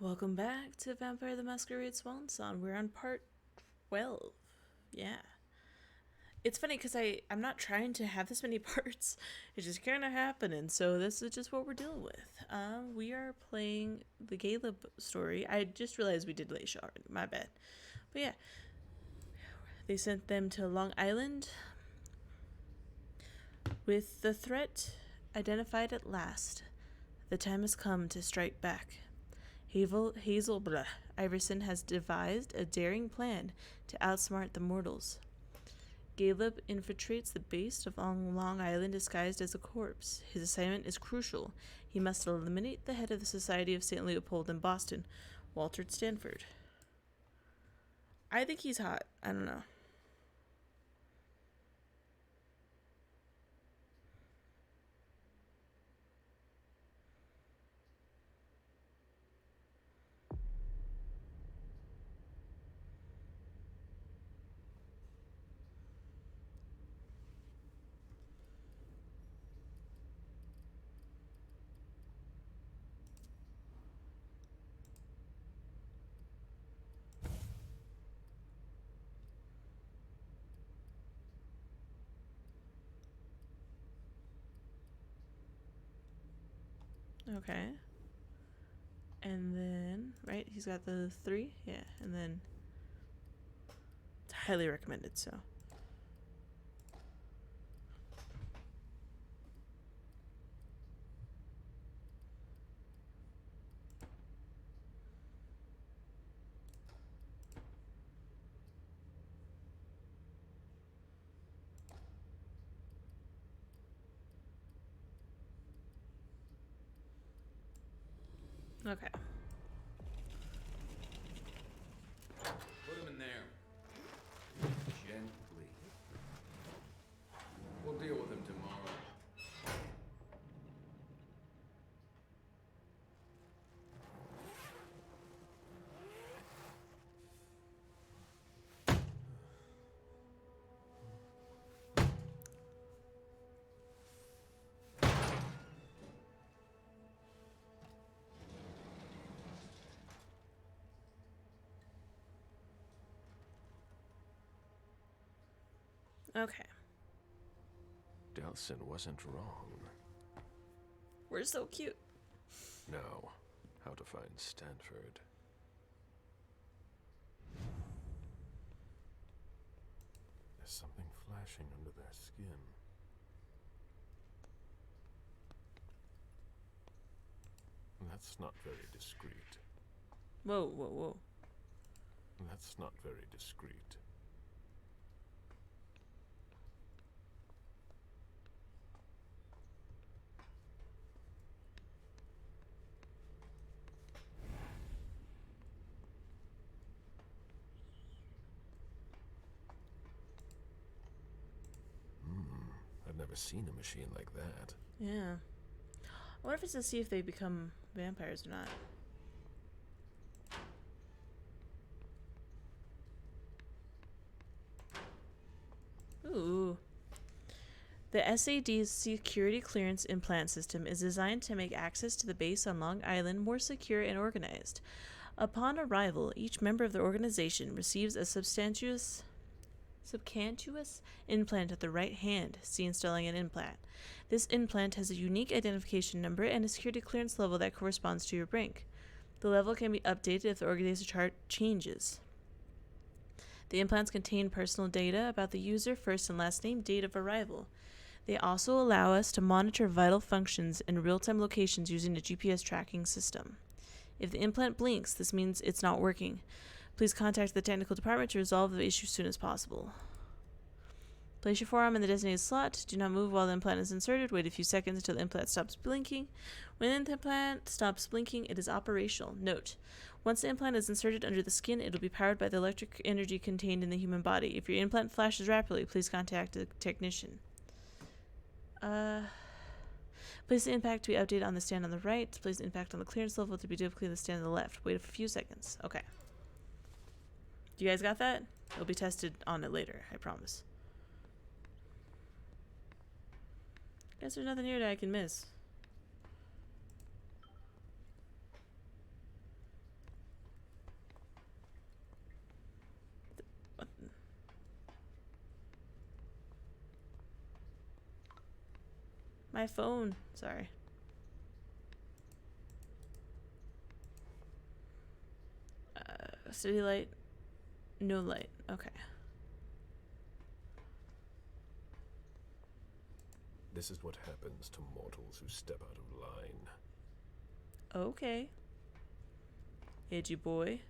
Welcome back to Vampire the Masquerade Swansong. We're on part 12. Yeah. It's funny because I'm not trying to have this many parts. It's just kind of happening. So this is just what we're dealing with. We are playing the Galeb story. I just realized we did Leisha already. My bad. But yeah. They sent them to Long Island with the threat identified at last. The time has come to strike back. Hazel Iverson has devised a daring plan to outsmart the mortals. Galeb infiltrates the base of Long Island disguised as a corpse. His assignment is crucial. He must eliminate the head of the Society of St. Leopold in Boston, Walter Stanford. I think he's hot. I don't know. Okay. And then, right, he's got the 3? Yeah, and then it's highly recommended, so. Okay. Put him in there. Gently. We'll deal with him tomorrow. Okay. Delson wasn't wrong. We're so cute. Now, how to find Stanford. There's something flashing under their skin. That's not very discreet. Whoa, whoa, whoa. That's not very discreet. I've never seen a machine like that. Yeah. I wonder if it's to see if they become vampires or not. Ooh. The SAD's security clearance implant system is designed to make access to the base on Long Island more secure and organized. Upon arrival, each member of the organization receives a subcutaneous implant at the right hand. See installing an implant. This implant has a unique identification number and a security clearance level that corresponds to your rank. The level can be updated if the organizer chart changes. The implants contain personal data about the user, first and last name, date of arrival. They also allow us to monitor vital functions and real-time locations using a GPS tracking system. If the implant blinks, this means it's not working. Please contact the technical department to resolve the issue as soon as possible. Place your forearm in the designated slot. Do not move while the implant is inserted. Wait a few seconds until the implant stops blinking. When the implant stops blinking, it is operational. Note: once the implant is inserted under the skin, it will be powered by the electric energy contained in the human body. If your implant flashes rapidly, please contact a technician. Place the impact to be updated on the stand on the right. Place the impact on the clearance level to be duplicated on the stand on the left. Wait a few seconds. Okay. You guys got that? It'll be tested on it later, I promise. Guess there's nothing here that I can miss. My phone. Sorry. City light. No light. Okay. This is what happens to mortals who step out of line. Okay. Edgy boy.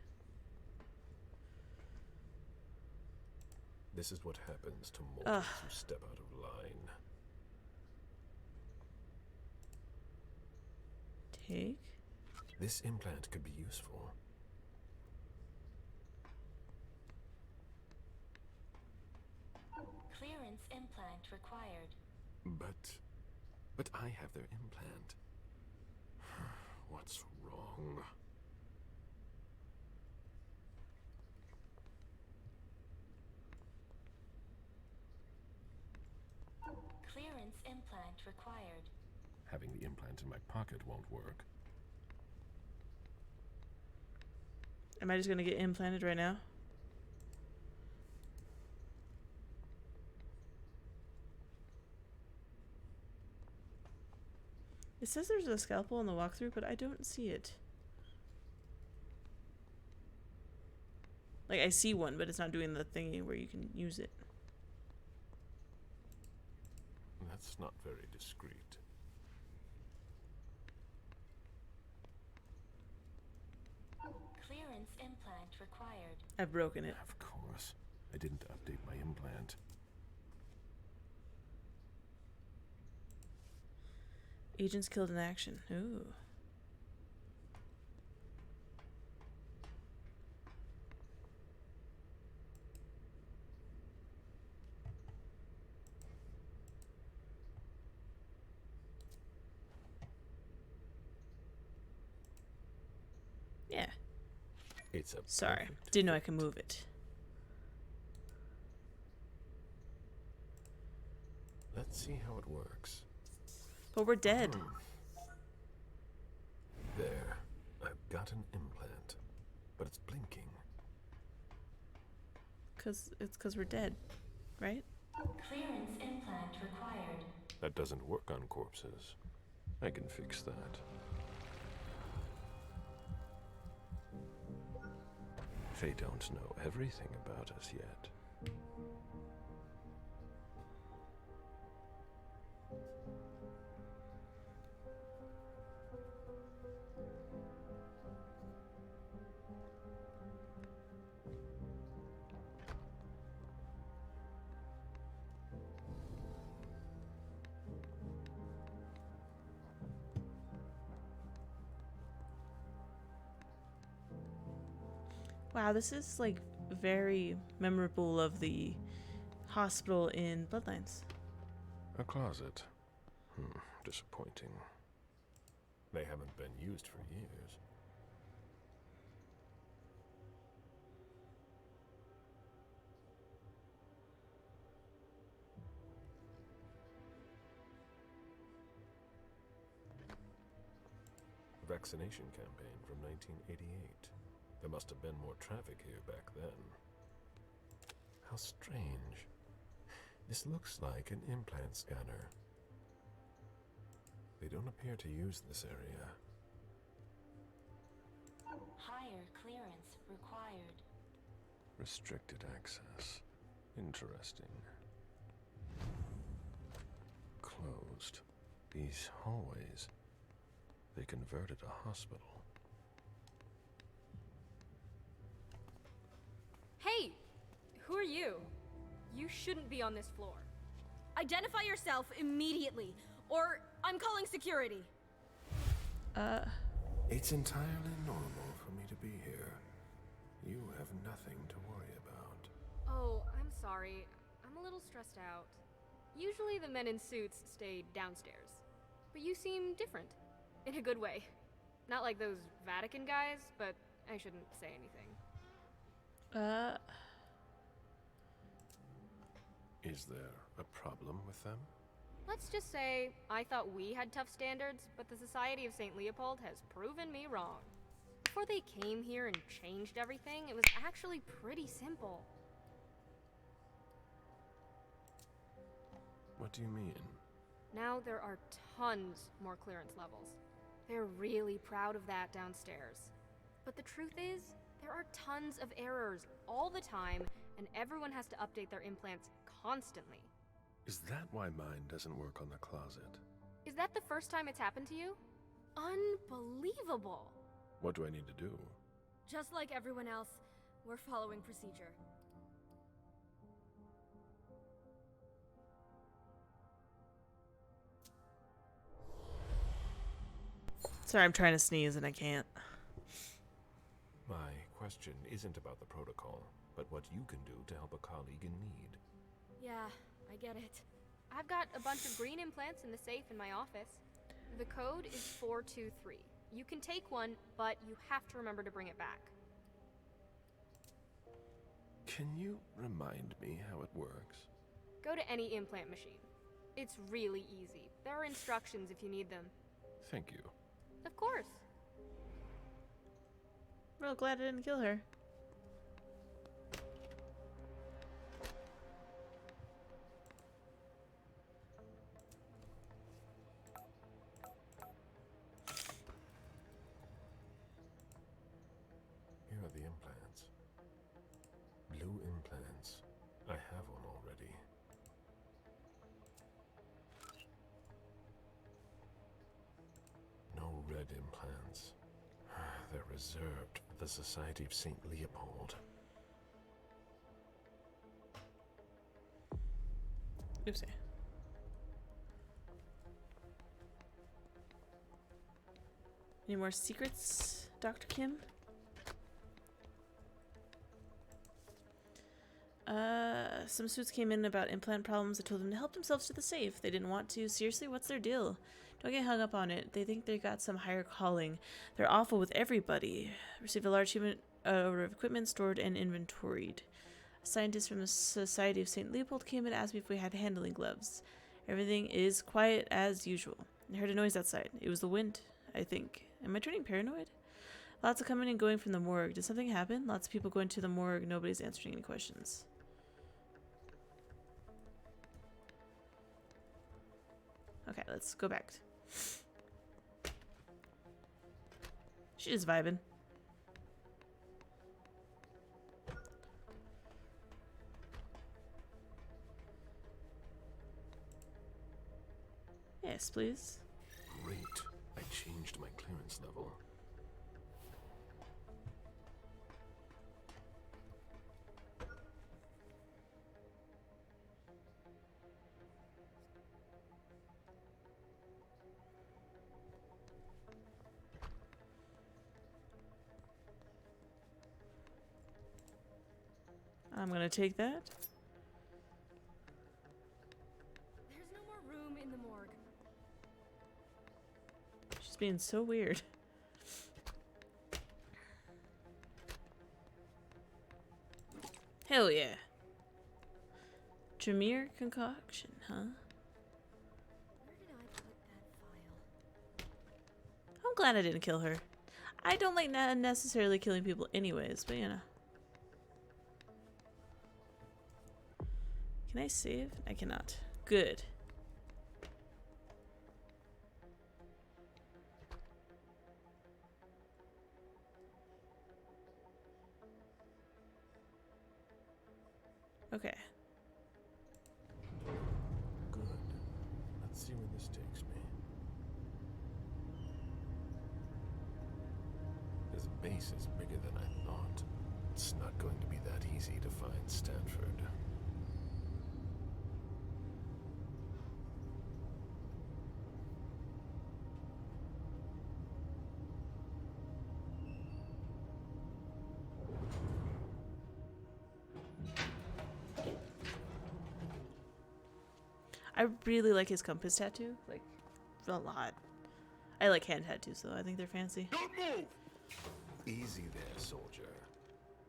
This is what happens to mortals who step out of line. Take. This implant could be useful. Clearance implant required. But I have their implant. What's wrong? Clearance implant required. Having the implant in my pocket won't work. Am I just gonna get implanted right now? It says there's a scalpel in the walkthrough, but I don't see it. Like, I see one, but it's not doing the thingy where you can use it. That's not very discreet. Clearance implant required. I've broken it. Of course. I didn't update my implant. Agents killed in action. Ooh. Yeah. It's a Sorry. perfect Didn't know I fit. could move it. Let's see how it works. But we're dead. There. I've got an implant. But it's blinking. It's 'cause we're dead. Right? Clearance implant required. That doesn't work on corpses. I can fix that. They don't know everything about us yet. Wow, this is like very memorable of the hospital in Bloodlines. A closet. Disappointing. They haven't been used for years. Vaccination campaign from 1988. There must have been more traffic here back then. How strange. This looks like an implant scanner. They don't appear to use this area. Higher clearance required. Restricted access. Interesting. Closed. These hallways. They converted a hospital. Hey! Who are you? You shouldn't be on this floor. Identify yourself immediately, or I'm calling security. It's entirely normal for me to be here. You have nothing to worry about. Oh, I'm sorry. I'm a little stressed out. Usually the men in suits stay downstairs. But you seem different. In a good way. Not like those Vatican guys, but I shouldn't say anything. Is there a problem with them? Let's just say I thought we had tough standards, but the Society of St. Leopold has proven me wrong. Before they came here and changed everything, it was actually pretty simple. What do you mean? Now there are tons more clearance levels. They're really proud of that downstairs. But the truth is, there are tons of errors all the time, and everyone has to update their implants constantly. Is that why mine doesn't work on the closet? Is that the first time it's happened to you? Unbelievable! What do I need to do? Just like everyone else, we're following procedure. Sorry, I'm trying to sneeze and I can't. My question isn't about the protocol, but what you can do to help a colleague in need. Yeah, I get it. I've got a bunch of green implants in the safe in my office. The code is 423. You can take one, but you have to remember to bring it back. Can you remind me how it works? Go to any implant machine. It's really easy. There are instructions if you need them. Thank you. Of course. Real glad I didn't kill her. Here are the implants. Blue implants. I have one already. No red implants. They're reserved for the Society of St. Leopold. Oopsie. Any more secrets, Dr. Kim? Some suits came in about implant problems. I told them to help themselves to the safe. They didn't want to. Seriously, what's their deal? Don't get hung up on it. They think they got some higher calling. They're awful with everybody. Received a large order of equipment stored and inventoried. A scientist from the Society of St. Leopold came and asked me if we had handling gloves. Everything is quiet as usual. I heard a noise outside. It was the wind, I think. Am I turning paranoid? Lots of coming and going from the morgue. Did something happen? Lots of people going to the morgue. Nobody's answering any questions. Okay, let's go back. She's just vibing. Yes, please. Great. I changed my clearance level. I'm gonna take that. There's no more room in the morgue. She's being so weird. Hell yeah. Tremere concoction, huh? Where did I put that file? I'm glad I didn't kill her. I don't like necessarily killing people anyways, but you know. Can I save? I cannot. Good. Okay. Good. Let's see where this takes me. This base is bigger than I thought. It's not going to be that easy to find Stanford. I really like his compass tattoo. Like, a lot. I like hand tattoos, though. I think they're fancy. Don't move! Easy there, soldier.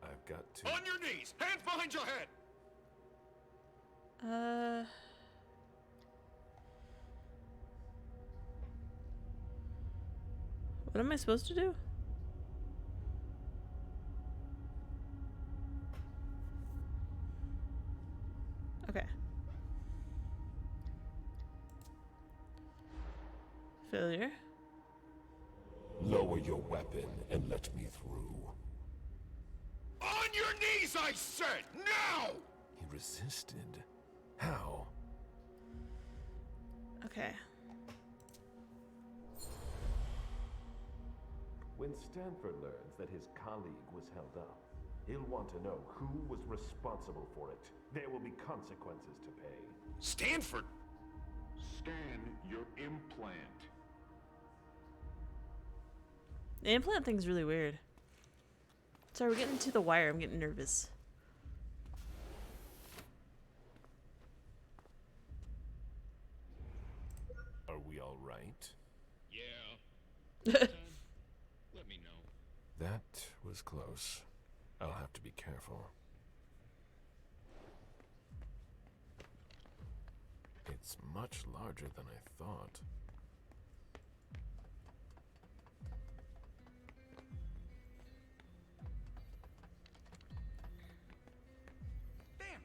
I've got to... On your knees! Hands behind your head! What am I supposed to do? Okay. Failure. Lower your weapon and let me through. On your knees, I said! Now! He resisted. How? Okay. When Stanford learns that his colleague was held up, he'll want to know who was responsible for it. There will be consequences to pay. Stanford! Scan your implant. The implant thing's really weird. Sorry, we're getting to the wire. I'm getting nervous. Are we all right? Yeah. Let me know. That was close. I'll have to be careful. It's much larger than I thought. Damn!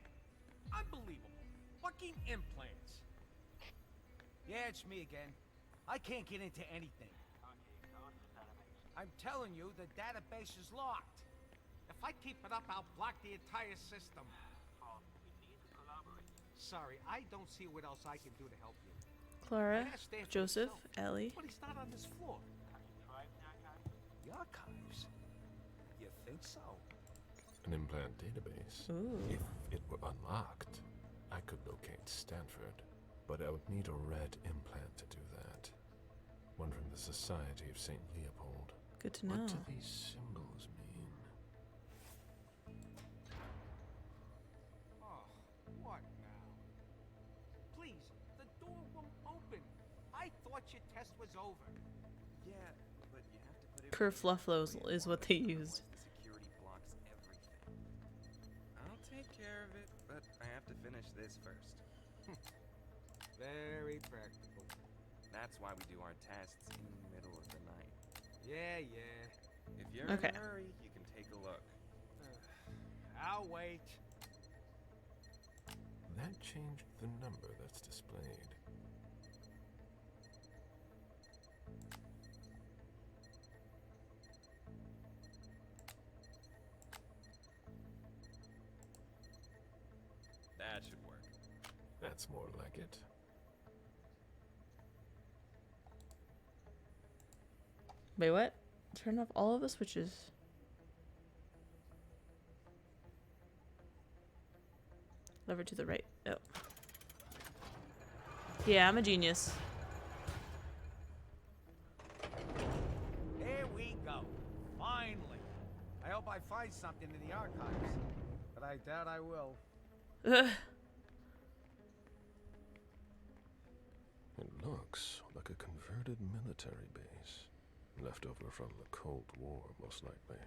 Unbelievable. Fucking implants. Yeah, it's me again. I can't get into anything. I'm telling you, the database is locked. If I keep it up, I'll block the entire system. Sorry, I don't see what else I can do to help you. Clara, I asked Stanford Joseph, himself, Ellie. but he's not on this floor. The archives? You think so? An implant database. Ooh. If it were unlocked, I could locate Stanford. But I would need a red implant to do that. One from the Society of St. Leopold. Good to know. What do these symbols mean? Oh, what now? Please, the door won't open. I thought your test was over. Yeah, but you have to put it. Kerflufflos is what they used. The security blocks everything. I'll take care of it, but I have to finish this first. Very practical. That's why we do our tests in the middle of the night. Yeah. If you're Okay. in a hurry, you can take a look. I'll wait. That changed the number that's displayed. That should work. That's more like it. Wait, what? Turn off all of the switches. Lever to the right. Oh. Yeah, I'm a genius. There we go. Finally. I hope I find something in the archives. But I doubt I will. It looks like a converted military base. Left over from the Cold War, most likely.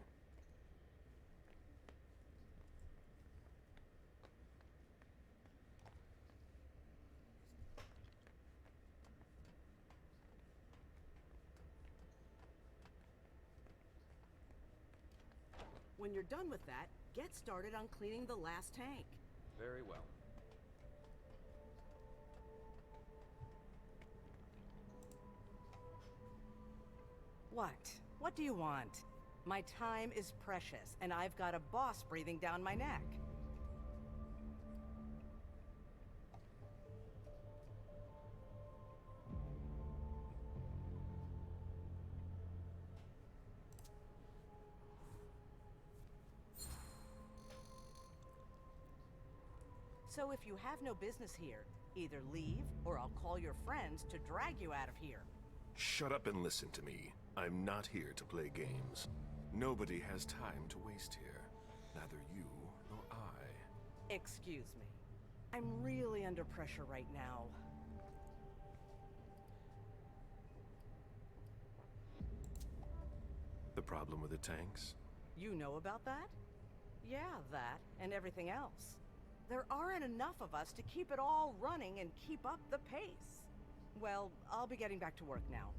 When you're done with that, get started on cleaning the last tank. Very well. What? What do you want? My time is precious, and I've got a boss breathing down my neck. So if you have no business here, either leave, or I'll call your friends to drag you out of here. Shut up and listen to me. I'm not here to play games. Nobody has time to waste here. Neither you nor I. Excuse me. I'm really under pressure right now. The problem with the tanks? You know about that? Yeah, that, and everything else. There aren't enough of us to keep it all running and keep up the pace. Well, I'll be getting back to work now.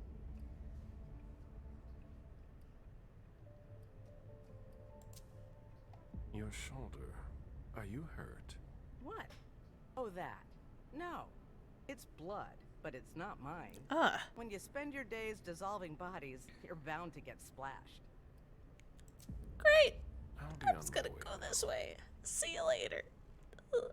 Your shoulder. Are you hurt? What? Oh, that. No. It's blood. but it's not mine. Ah. When you spend your days dissolving bodies, you're bound to get splashed. Great. I'll be I'm on just my gonna way go now. this way. See you later. Ugh.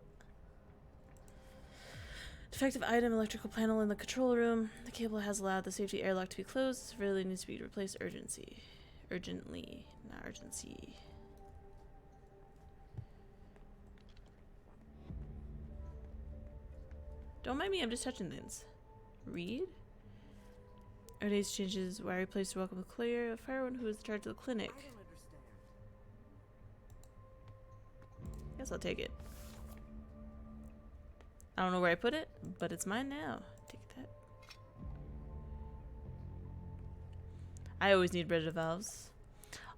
Defective item, electrical panel in the control room. The cable has allowed the safety airlock to be closed. This really needs to be replaced urgently, not urgency. Don't mind me, I'm just touching things. Read? Nowadays changes wiry place to welcome the clear. Fire one who is in charge of the clinic. I don't understand. Guess I'll take it. I don't know where I put it, but it's mine now. Take that. I always need rid of valves.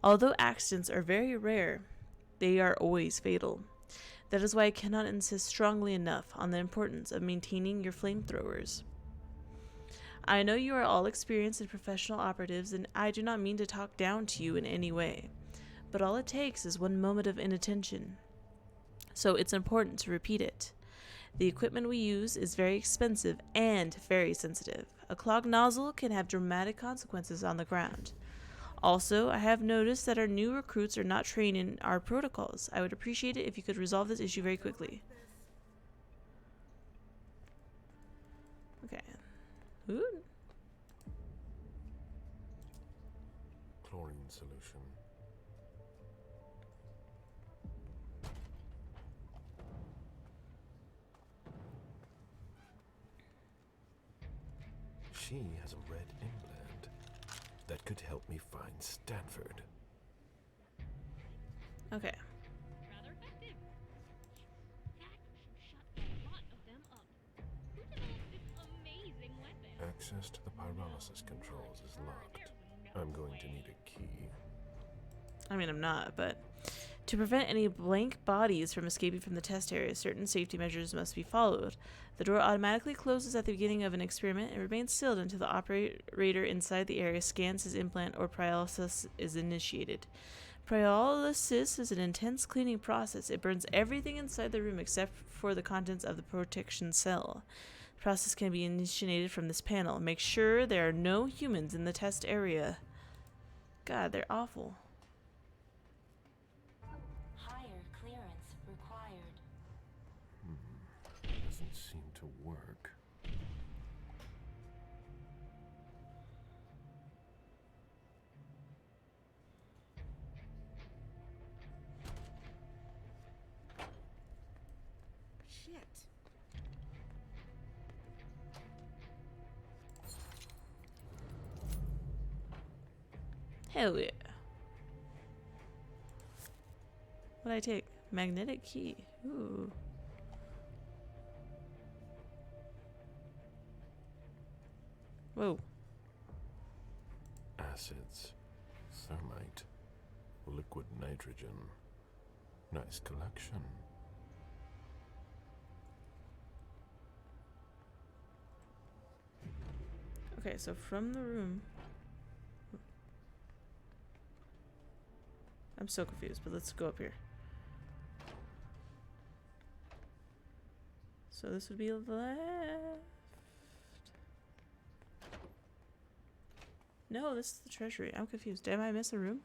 Although accidents are very rare, they are always fatal. That is why I cannot insist strongly enough on the importance of maintaining your flamethrowers. I know you are all experienced and professional operatives, and I do not mean to talk down to you in any way, but all it takes is one moment of inattention. So it's important to repeat it. The equipment we use is very expensive and very sensitive. A clogged nozzle can have dramatic consequences on the ground. Also, I have noticed that our new recruits are not trained in our protocols. I would appreciate it if you could resolve this issue very quickly. Okay. Ooh. Chlorine solution. She has a red implant that could help me find Stanford. Okay. Rather effective. That should shut a lot of them up. Who developed this amazing weapon? Access to the pyrolysis controls is locked. I'm going to need a key. I mean, I'm not, but to prevent any blank bodies from escaping from the test area, certain safety measures must be followed. The door automatically closes at the beginning of an experiment and remains sealed until the operator inside the area scans his implant or pyrolysis is initiated. Pyrolysis is an intense cleaning process. It burns everything inside the room except for the contents of the protection cell. The process can be initiated from this panel. Make sure there are no humans in the test area. God, they're awful. Higher clearance required. Doesn't seem to work. Shit. Hell yeah. What'd I take? Magnetic key. Ooh. Whoa. Acids, thermite, liquid nitrogen. Nice collection. Okay, so from the room. I'm so confused, but let's go up here. So this would be left. No, this is the treasury. I'm confused. Did I miss a room?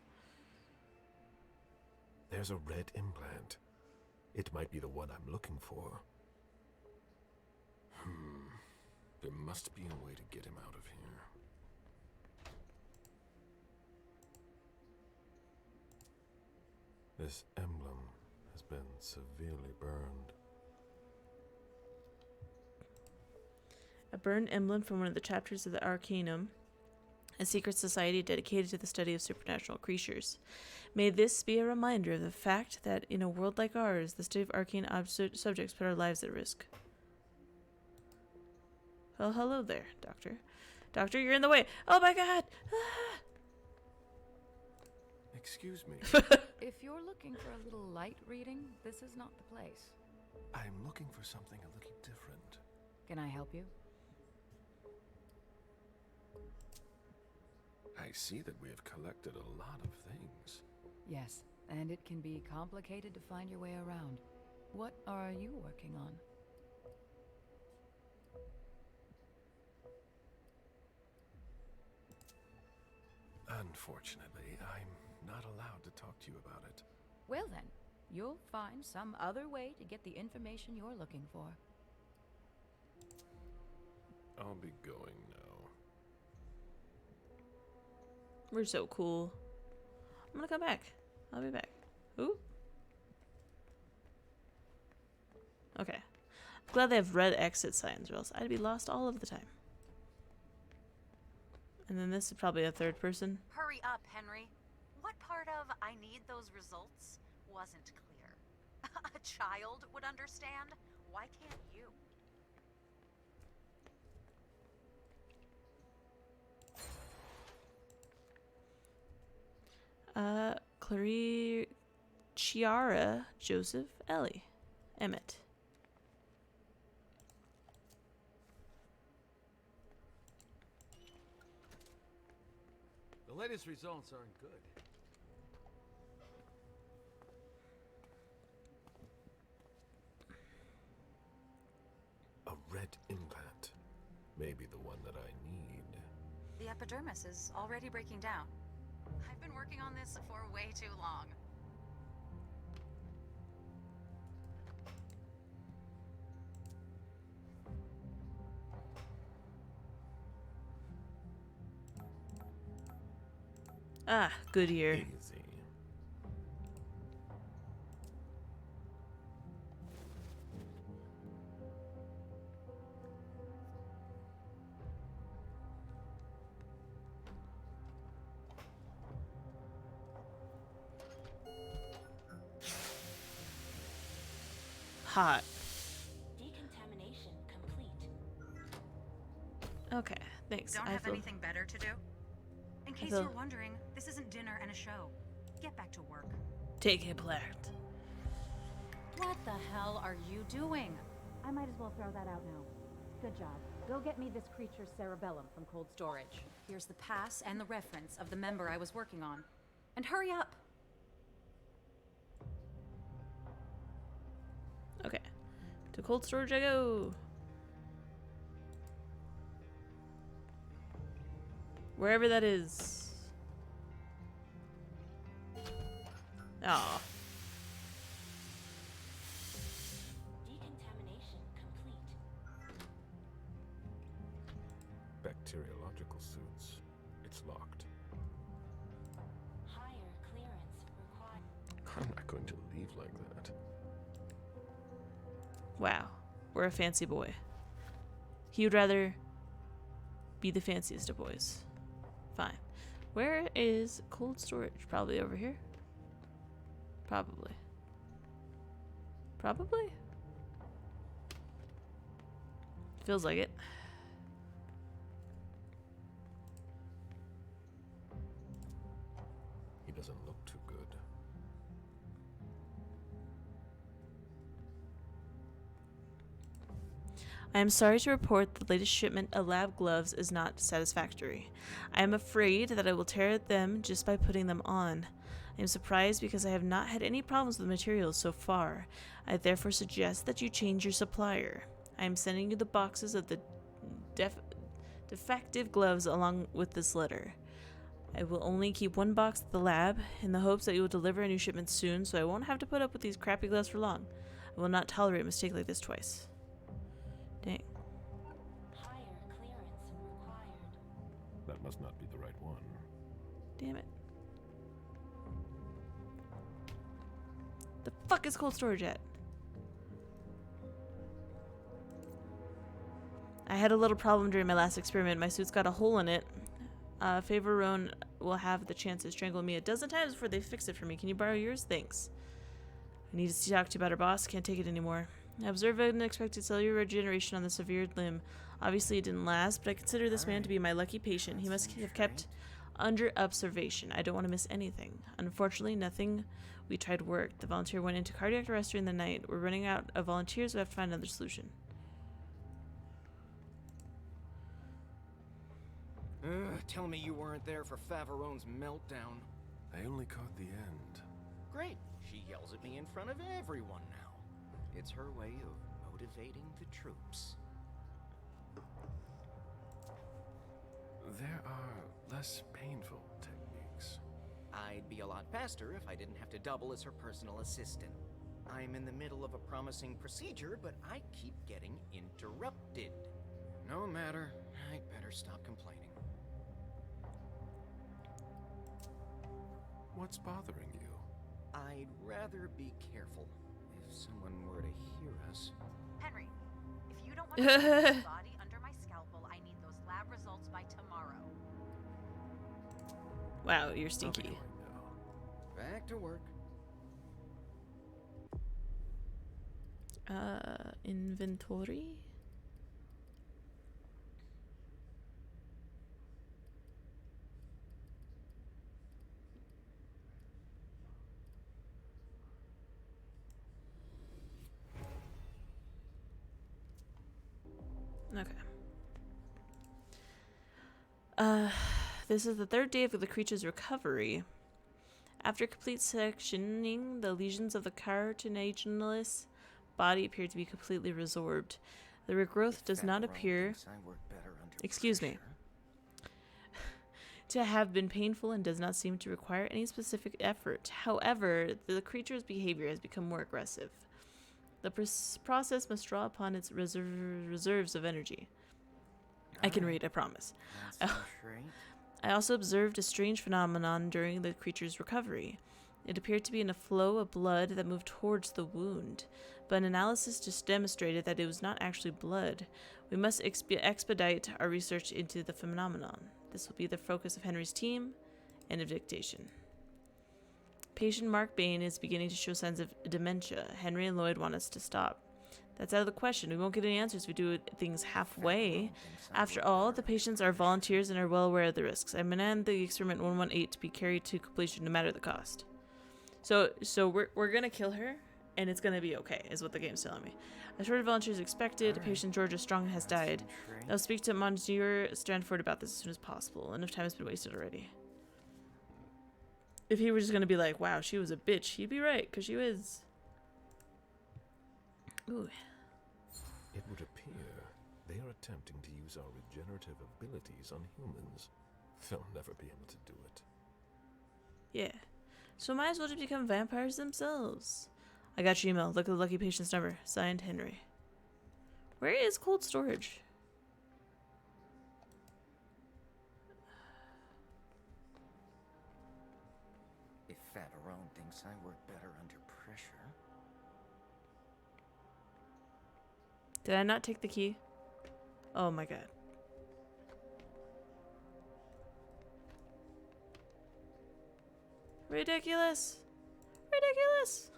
There's a red implant. It might be the one I'm looking for. There must be a way to get him out of here. This emblem has been severely burned. A burned emblem from one of the chapters of the Arcanum, a secret society dedicated to the study of supernatural creatures. May this be a reminder of the fact that in a world like ours, the study of arcane subjects put our lives at risk. Well, hello there, Doctor. Doctor, you're in the way. Oh my god! Ah! Excuse me. If you're looking for a little light reading, this is not the place. I'm looking for something a little different. Can I help you? I see that we have collected a lot of things. Yes, and it can be complicated to find your way around. What are you working on? Unfortunately, I'm not allowed to talk to you about it. Well then, you'll find some other way to get the information you're looking for. I'll be going now. We're so cool. I'm gonna come back. I'll be back. Ooh. Okay. I'm glad they have red exit signs, or else I'd be lost all of the time. And then this is probably a third person. Hurry up, Henry. What part of I need those results wasn't clear? A child would understand. Why can't you? Clary, Chiara, Joseph, Ellie, Emmett. The latest results aren't good. A red implant. Maybe the one that I need. The epidermis is already breaking down. I've been working on this for way too long. Ah, Goodyear. Easy. Hot. Decontamination complete. Okay, thanks. Don't I have feel anything better to do? In case feel- you're wondering, this isn't dinner and a show. Get back to work. take implant. What the hell are you doing? I might as well throw that out now. Good job. Go get me this creature's cerebellum from cold storage. Here's the pass and the reference of the member I was working on. And hurry up! Okay. To cold storage I go. Wherever that is. Aw. Decontamination complete. Bacteriological suits. It's locked. Higher clearance required. I'm not going to leave like that. Wow. We're a fancy boy. He would rather be the fanciest of boys. Fine. Where is cold storage? Probably over here. Probably. Probably? Feels like it. He doesn't look too good. I am sorry to report the latest shipment of lab gloves is not satisfactory. I am afraid that I will tear them just by putting them on. I am surprised because I have not had any problems with the materials so far. I therefore suggest that you change your supplier. I am sending you the boxes of the defective gloves along with this letter. I will only keep one box at the lab in the hopes that you will deliver a new shipment soon, so I won't have to put up with these crappy gloves for long. I will not tolerate a mistake like this twice. Dang. Higher clearance required. That must not be the right one. Damn it. The fuck is cold storage at? I had a little problem during my last experiment. My suit's got a hole in it. Favorone will have the chance to strangle me a dozen times before they fix it for me. Can you borrow yours? Thanks. I need to talk to you about our boss. Can't take it anymore. I observed an unexpected cellular regeneration on the severed limb. Obviously it didn't last, but I consider this man to be my lucky patient. He must have kept under observation. I don't want to miss anything. Unfortunately, nothing we tried worked. The volunteer went into cardiac arrest during the night. We're running out of volunteers. We have to find another solution. Tell me you weren't there for Faverone's meltdown. I only caught the end. Great. She yells at me in front of everyone now. It's her way of motivating the troops. There are less painful techniques. I'd be a lot faster if I didn't have to double as her personal assistant. I'm in the middle of a promising procedure, but I keep getting interrupted. No matter, I'd better stop complaining. What's bothering you? I'd rather be careful. If someone were to hear us... Henry, if you don't want to put his body under my scalpel, I need those lab results by tomorrow. Wow, you're I'll be stinky. going now. Back to work. Inventory? Okay. This is the third day of the creature's recovery. After complete sectioning, the lesions of the cartilaginous body appear to be completely resorbed. The regrowth does not appear, excuse me, to have been painful and does not seem to require any specific effort. However, the creature's behavior has become more aggressive. The process must draw upon its reserves of energy. I can read, I promise. I also observed a strange phenomenon during the creature's recovery. It appeared to be in a flow of blood that moved towards the wound, but an analysis just demonstrated that it was not actually blood. We must expedite our research into the phenomenon. This will be the focus of Henry's team. End of dictation. Patient Mark Bain is beginning to show signs of dementia. Henry and Lloyd want us to stop. That's out of the question. We won't get any answers if we do things halfway. After all, the patients are volunteers and are well aware of the risks. I demand the experiment 118 to be carried to completion no matter the cost. So we're gonna kill her, and it's gonna be okay, is what the game's telling me. A shortage of volunteers is expected. Patient Georgia Strong has died. I'll speak to Monsieur Stranford about this as soon as possible. Enough time has been wasted already. If he were just gonna be like, wow, she was a bitch, he'd be right, because she was. Ooh. It would appear they are attempting to use our regenerative abilities on humans. They'll never be able to do it. Yeah. So might as well just become vampires themselves. I got your email. Look at the lucky patient's number. Signed, Henry. Where is cold storage? If Fatarone thinks I work better under pressure... Did I not take the key? Oh my god. Ridiculous. Ridiculous.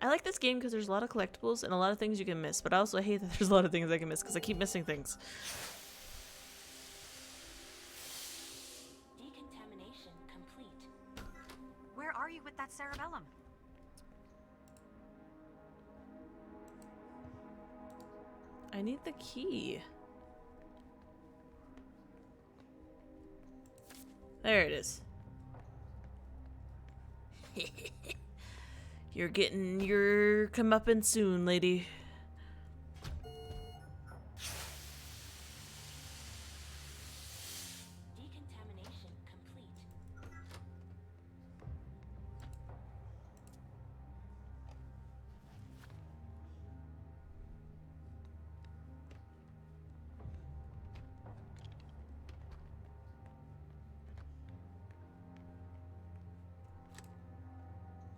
I like this game because there's a lot of collectibles and a lot of things you can miss, but I also hate that there's a lot of things I can miss because I keep missing things. Decontamination complete. Where are you with that cerebellum? I need the key. There it is. You're getting your comeuppance soon, lady. Decontamination complete.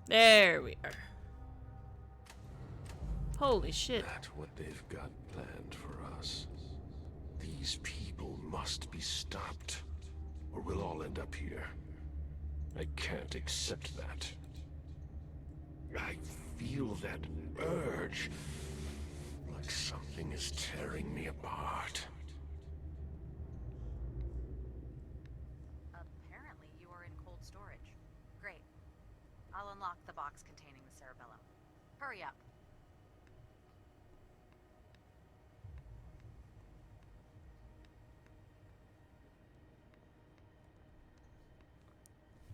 There we are. Holy shit. That's what they've got planned for us. These people must be stopped, or we'll all end up here. I can't accept that. I feel that urge, like something is tearing me apart. Apparently you are in cold storage. Great. I'll unlock the box containing the cerebellum. Hurry up.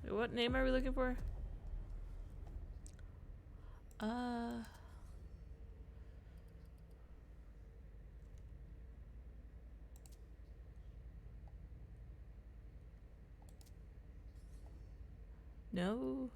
What name are we looking for? No.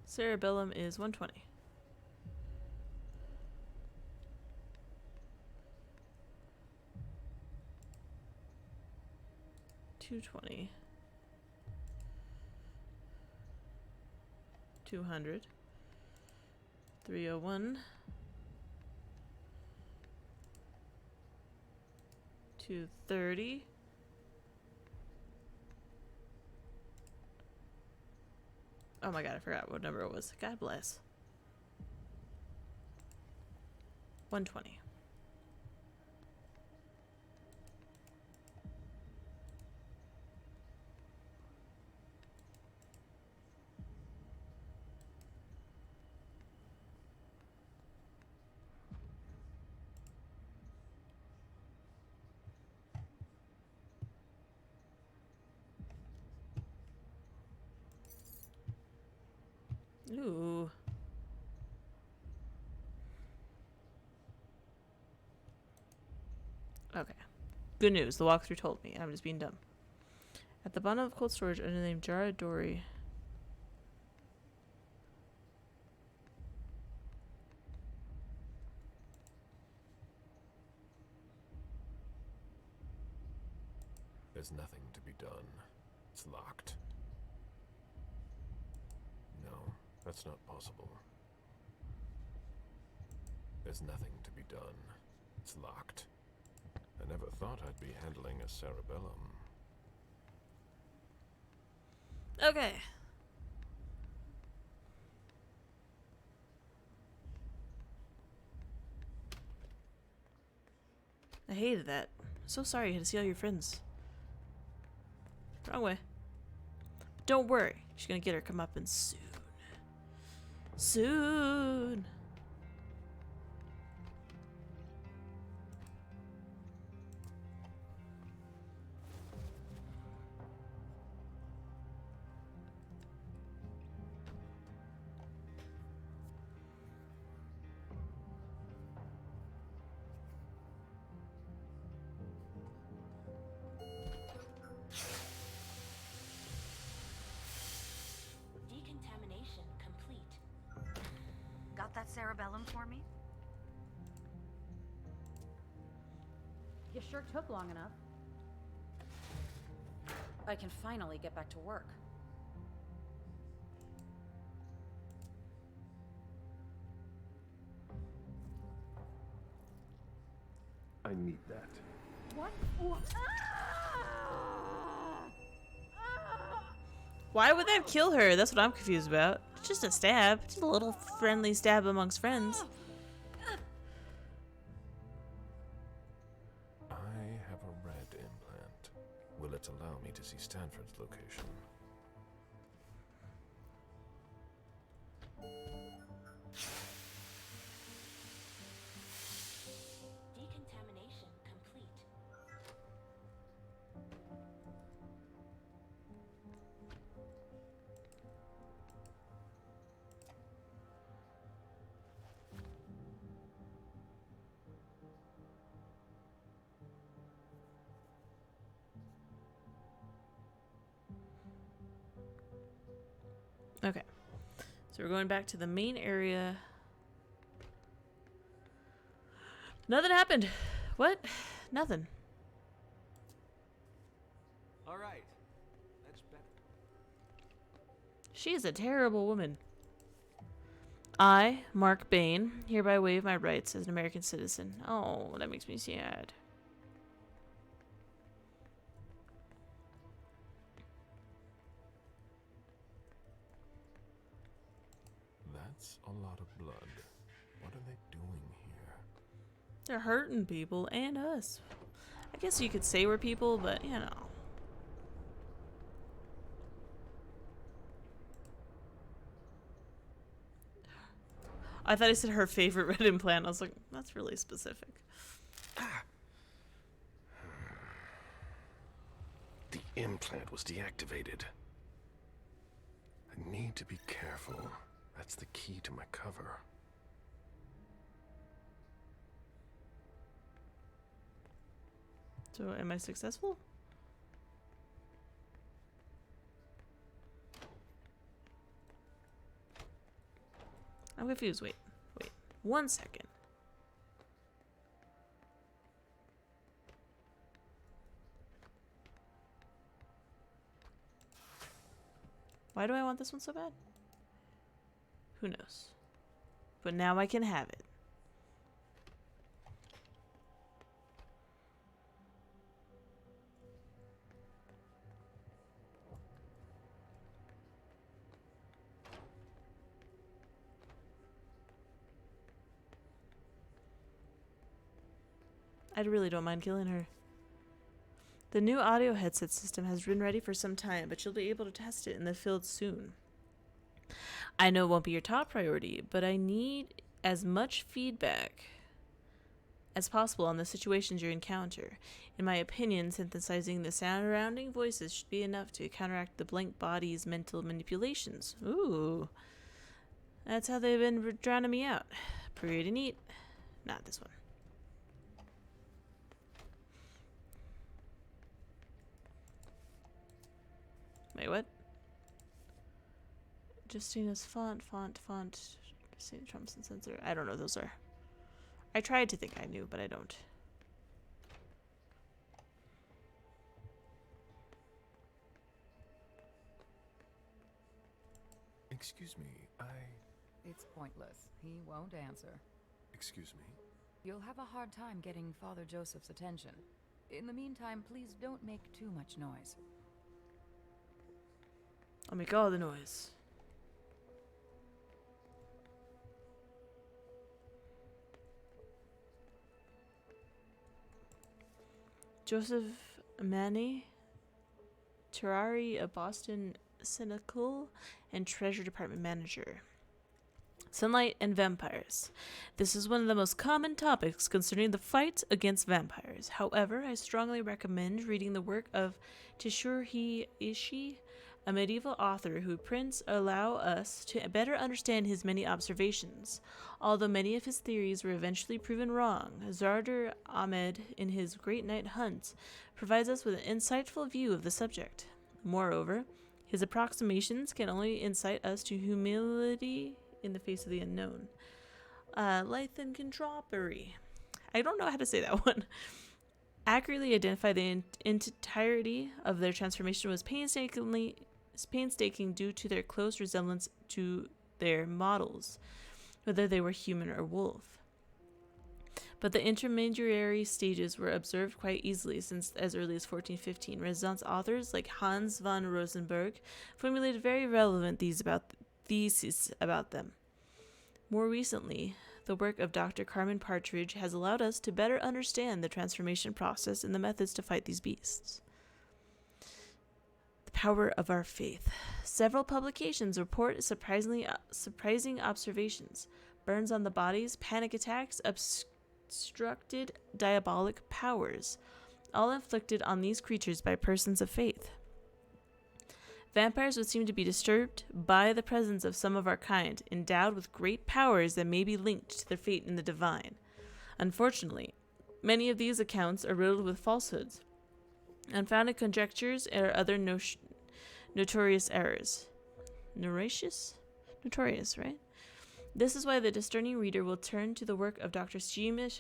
Cerebellum is 120. $220. 200. 301. 230. Oh my god, I forgot what number it was. God bless. 120. Ooh. Okay. Good news. The walkthrough told me. I'm just being dumb. At the bottom of cold storage under the name Jaradori. There's nothing to be done. It's locked. No, that's not possible. There's nothing to be done. It's locked. I never thought I'd be handling a cerebellum. Okay. I hated that. So sorry you had to see all your friends. Wrong way. Don't worry. She's gonna get her comeuppance soon. Soon. Decontamination complete. Got that cerebellum for me? You sure took long enough. I can finally get back to work. I need that. What? Why would that kill her? That's what I'm confused about. It's just a stab. Just a little friendly stab amongst friends. I have a red implant. Will it allow me to see Stanford's location? Decontamination complete. Okay. So we're going back to the main area. Nothing happened. What? Nothing. All right. That's better. She is a terrible woman. I, Mark Bain, hereby waive my rights as an American citizen. Oh, that makes me sad. That's a lot of blood. What are they doing here? They're hurting people and us. I guess you could say we're people, but you know. I thought I said her favorite red implant. I was like, that's really specific. The implant was deactivated. I need to be careful. That's the key to my cover. So, am I successful? I'm confused. Wait. 1 second. Why do I want this one so bad? Who knows? But now I can have it. I really don't mind killing her. The new audio headset system has been ready for some time, but you'll be able to test it in the field soon. I know it won't be your top priority, but I need as much feedback as possible on the situations you encounter. In my opinion, synthesizing the surrounding voices should be enough to counteract the blank body's mental manipulations. Ooh. That's how they've been drowning me out. Pretty neat. Not this one. Wait, what? Justina's font. St. Trump's and sensor. I don't know what those are. I tried to think I knew, but I don't. Excuse me, It's pointless. He won't answer. Excuse me? You'll have a hard time getting Father Joseph's attention. In the meantime, please don't make too much noise. I'll make all the noise. Joseph Manny, Terrari, a Boston cynical and treasure department manager. Sunlight and vampires. This is one of the most common topics concerning the fight against vampires. However, I strongly recommend reading the work of Tsuruhi Ishii, a medieval author whose prints allow us to better understand his many observations. Although many of his theories were eventually proven wrong, Zardar Ahmed, in his Great Night Hunt, provides us with an insightful view of the subject. Moreover, his approximations can only incite us to humility in the face of the unknown. Lycanthropy. I don't know how to say that one. Accurately identify the entirety of their transformation was painstaking due to their close resemblance to their models, whether they were human or wolf. But the intermediary stages were observed quite easily since as early as 1415. Renaissance authors like Hans von Rosenberg formulated very relevant theses about them. More recently, the work of Dr. Carmen Partridge has allowed us to better understand the transformation process and the methods to fight these beasts. The power of our faith. Several publications report surprising observations. Burns on the bodies, panic attacks, obstructed diabolic powers, all inflicted on these creatures by persons of faith. Vampires would seem to be disturbed by the presence of some of our kind, endowed with great powers that may be linked to their fate in the divine. Unfortunately, many of these accounts are riddled with falsehoods, unfounded conjectures, or other notorious errors. Notorious, right? This is why the discerning reader will turn to the work of Dr. Seamus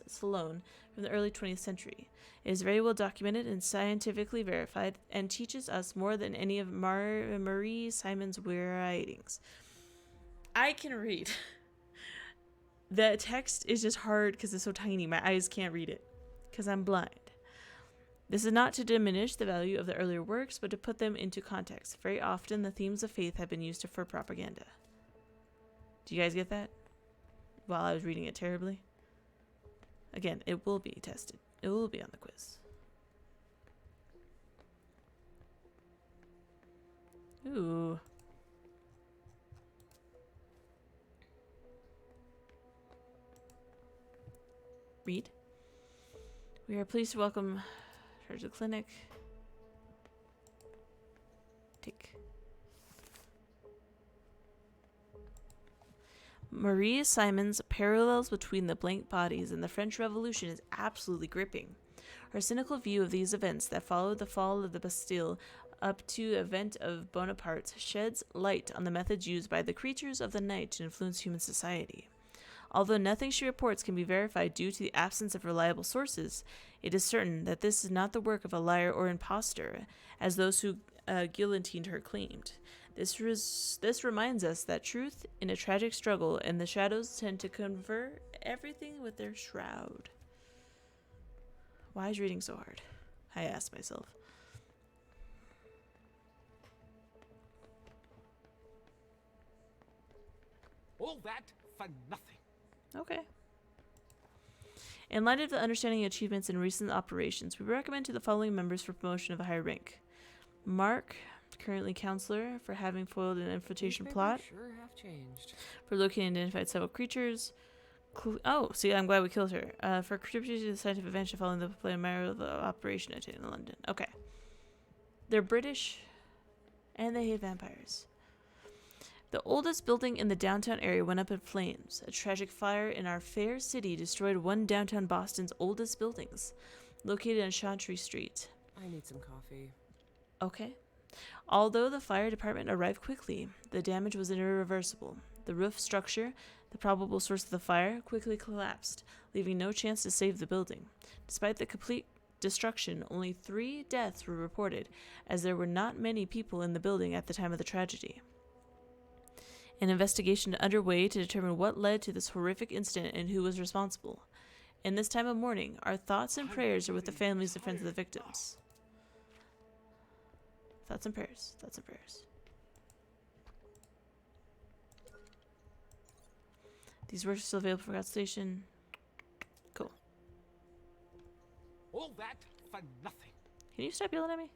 Sloan from the early 20th century. It is very well documented and scientifically verified and teaches us more than any of Marie Simon's writings. I can read. The text is just hard because it's so tiny. My eyes can't read it because I'm blind. This is not to diminish the value of the earlier works, but to put them into context. Very often, the themes of faith have been used for propaganda. Do you guys get that? While I was reading it terribly? Again, it will be tested. It will be on the quiz. Ooh. Read. We are pleased to welcome her to the clinic. Marie Simon's parallels between the blank bodies and the French Revolution is absolutely gripping. Her cynical view of these events that followed the fall of the Bastille up to the event of Bonaparte sheds light on the methods used by the creatures of the night to influence human society. Although nothing she reports can be verified due to the absence of reliable sources, it is certain that this is not the work of a liar or impostor, as those who guillotined her claimed. This reminds us that truth in a tragic struggle and the shadows tend to cover everything with their shroud. Why is reading so hard? I asked myself. All that for nothing. Okay. In light of the understanding and achievements in recent operations, we recommend to the following members for promotion of a higher rank. Mark, currently counselor, for having foiled an infiltration plot. Sure have changed. For locating and identified several creatures. See, I'm glad we killed her. For contributing to the scientific adventure following the plan of the operation in London. Okay. They're British, and they hate vampires. The oldest building in the downtown area went up in flames. A tragic fire in our fair city destroyed one downtown Boston's oldest buildings, located on Chantry Street. I need some coffee. Okay. Although the fire department arrived quickly, the damage was irreversible. The roof structure, the probable source of the fire, quickly collapsed, leaving no chance to save the building. Despite the complete destruction, only 3 deaths were reported, as there were not many people in the building at the time of the tragedy. An investigation underway to determine what led to this horrific incident and who was responsible. In this time of mourning, our thoughts and prayers are with the families and friends of the victims. Thoughts and prayers. Thoughts and prayers. These works are still available for consultation. Cool. All that for nothing. Can you stop yelling at me?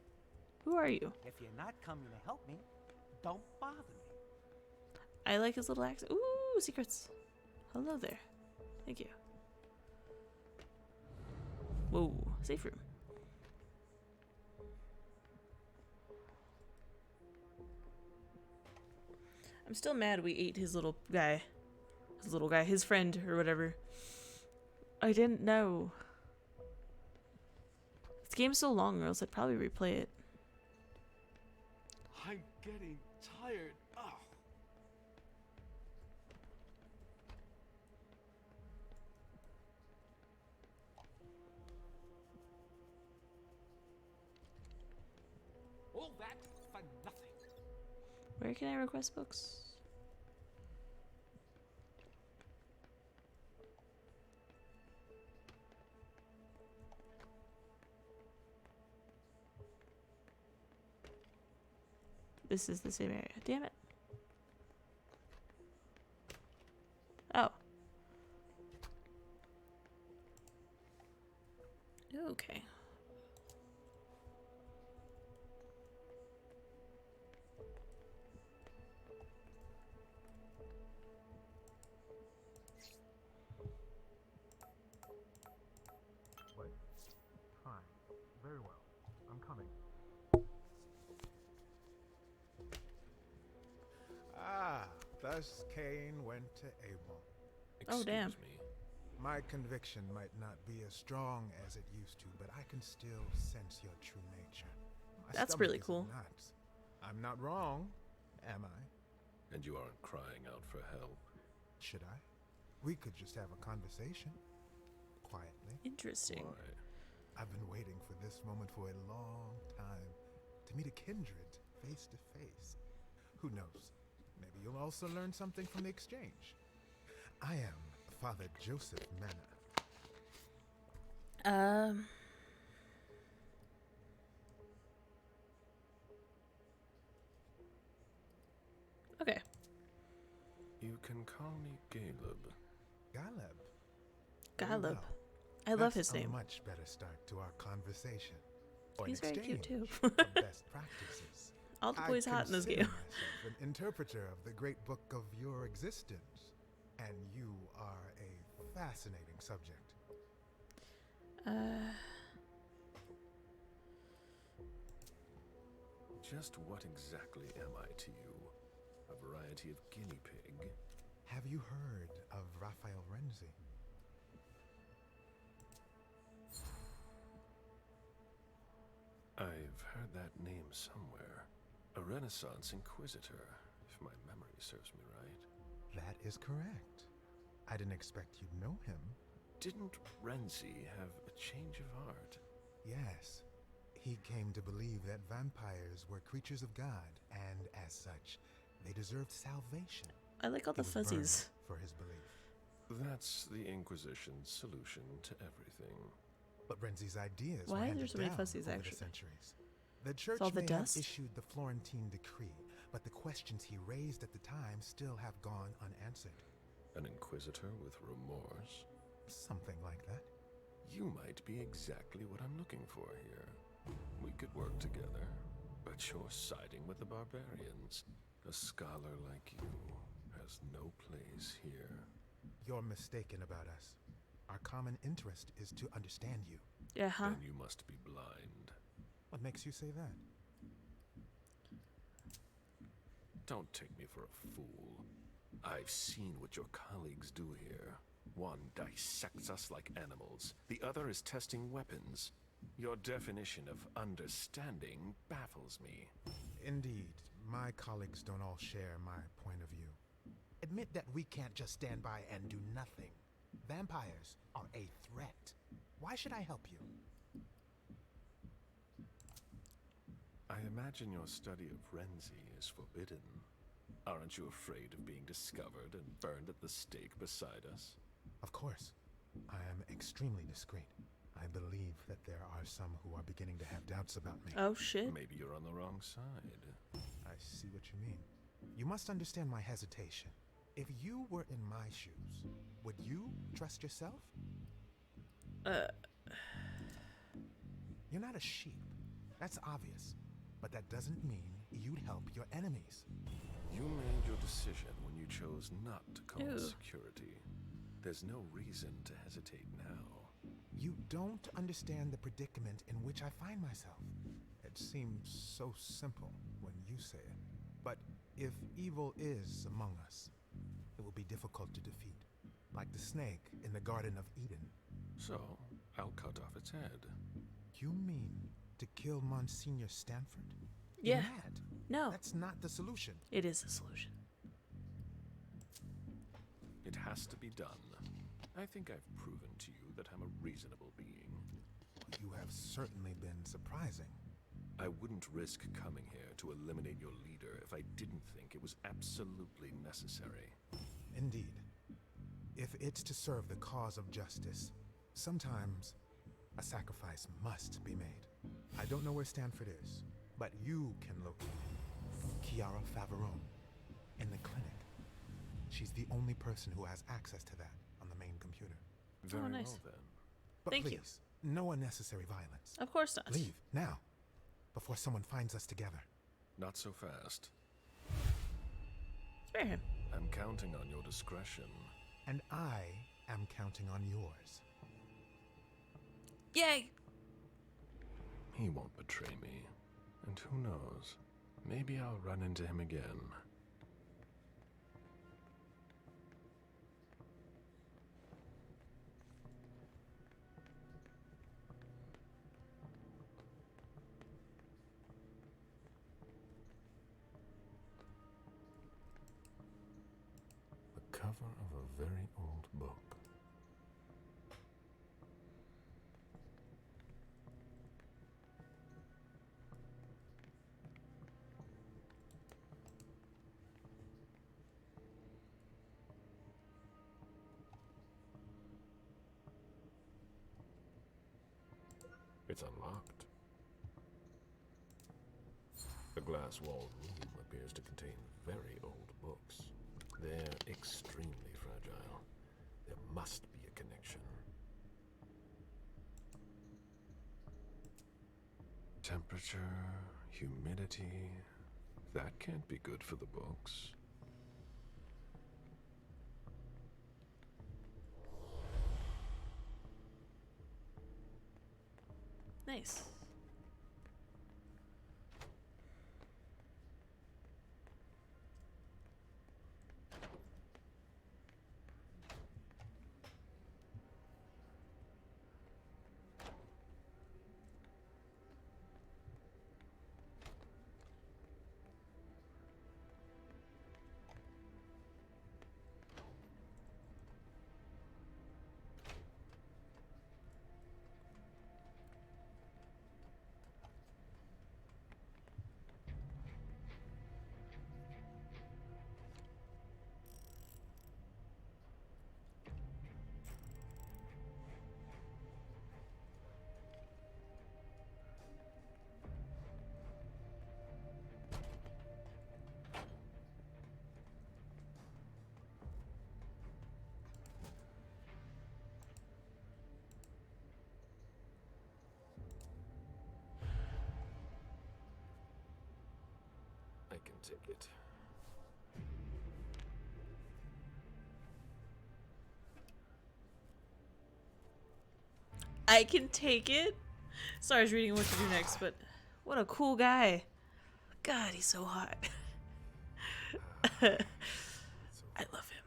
Who are you? If you're not coming to help me, don't bother me. I like his little accent. Ooh, secrets. Hello there. Thank you. Whoa, safe room. I'm still mad we ate his little guy. His friend or whatever. I didn't know. This game's so long, or else I'd probably replay it. I'm getting tired. Oh. All that for nothing. Where can I request books? This is the same area. Damn it. Oh. Okay. Wait. Fine. Very well. I'm coming. Thus Cain went to Abel. Oh, damn. Excuse me. My conviction might not be as strong as it used to, but I can still sense your true nature. My That's stomach really is cool. knots. I'm not wrong, am I? And you aren't crying out for help. Should I? We could just have a conversation. Quietly. Interesting. Why? I've been waiting for this moment for a long time. To meet a kindred, face to face. Who knows? Maybe you'll also learn something from the exchange. I am Father Joseph Manna. Okay. You can call me Galeb. Galeb. Galeb. Well, I love that's his name. a much better start to our conversation. Or He's an very cute too. exchange of best practices. All the boys hot in this consider game. myself an interpreter of the great book of your existence, and you are a fascinating subject. Just what exactly am I to you? A variety of guinea pig? Have you heard of Raphael Renzi? I've heard that name somewhere. A Renaissance Inquisitor, if my memory serves me right. That is correct. I didn't expect you'd know him. Didn't Renzi have a change of heart? Yes. He came to believe that vampires were creatures of God, and as such, they deserved salvation. I like all the fuzzies. For his belief. That's the Inquisition's solution to everything. But Renzi's ideas were Why are handed there so many down fuzzies, over actually? the centuries. The church all the may dust? have issued the Florentine decree, but the questions he raised at the time still have gone unanswered. An Inquisitor with remorse? Something like that. You might be exactly what I'm looking for here. We could work together, but you're siding with the barbarians. A scholar like you has no place here. You're mistaken about us. Our common interest is to understand you. Yeah, huh? Then you must be blind. What makes you say that? Don't take me for a fool. I've seen what your colleagues do here. One dissects us like animals. The other is testing weapons. Your definition of understanding baffles me. Indeed, my colleagues don't all share my point of view. Admit that we can't just stand by and do nothing. Vampires are a threat. Why should I help you? I imagine your study of Renzi is forbidden. Aren't you afraid of being discovered and burned at the stake beside us? Of course. I am extremely discreet. I believe that there are some who are beginning to have doubts about me. Oh, shit. Maybe you're on the wrong side. I see what you mean. You must understand my hesitation. If you were in my shoes, would you trust yourself? You're not a sheep. That's obvious. But that doesn't mean you'd help your enemies. You made your decision when you chose not to call Ew. security. There's no reason to hesitate now. You don't understand the predicament in which I find myself. It seems so simple when you say it. But if evil is among us, it will be difficult to defeat. Like the snake in the Garden of Eden. So, I'll cut off its head. You mean to kill Monsignor Stanford? Yeah. You're mad. No. That's not the solution. It is a solution. It has to be done. I think I've proven to you that I'm a reasonable being. You have certainly been surprising. I wouldn't risk coming here to eliminate your leader if I didn't think it was absolutely necessary. Indeed. If it's to serve the cause of justice, sometimes a sacrifice must be made. I don't know where Stanford is, but you can locate Chiara Faverone in the clinic. She's the only person who has access to that on the main computer. Very nice. well, then. But Thank you. please, no unnecessary violence. Of course not. Leave, now, before someone finds us together. Not so fast. Spare him. I'm counting on your discretion. And I am counting on yours. Yay! He won't betray me. And who knows? Maybe I'll run into him again. The cover of a very old book. It's unlocked. The glass-walled room appears to contain very old books. They're extremely fragile. There must be a connection. Temperature, humidity. That can't be good for the books. Nice. take it. I can take it. Sorry, I was reading what to do next, but what a cool guy. God, he's so hot. I love him.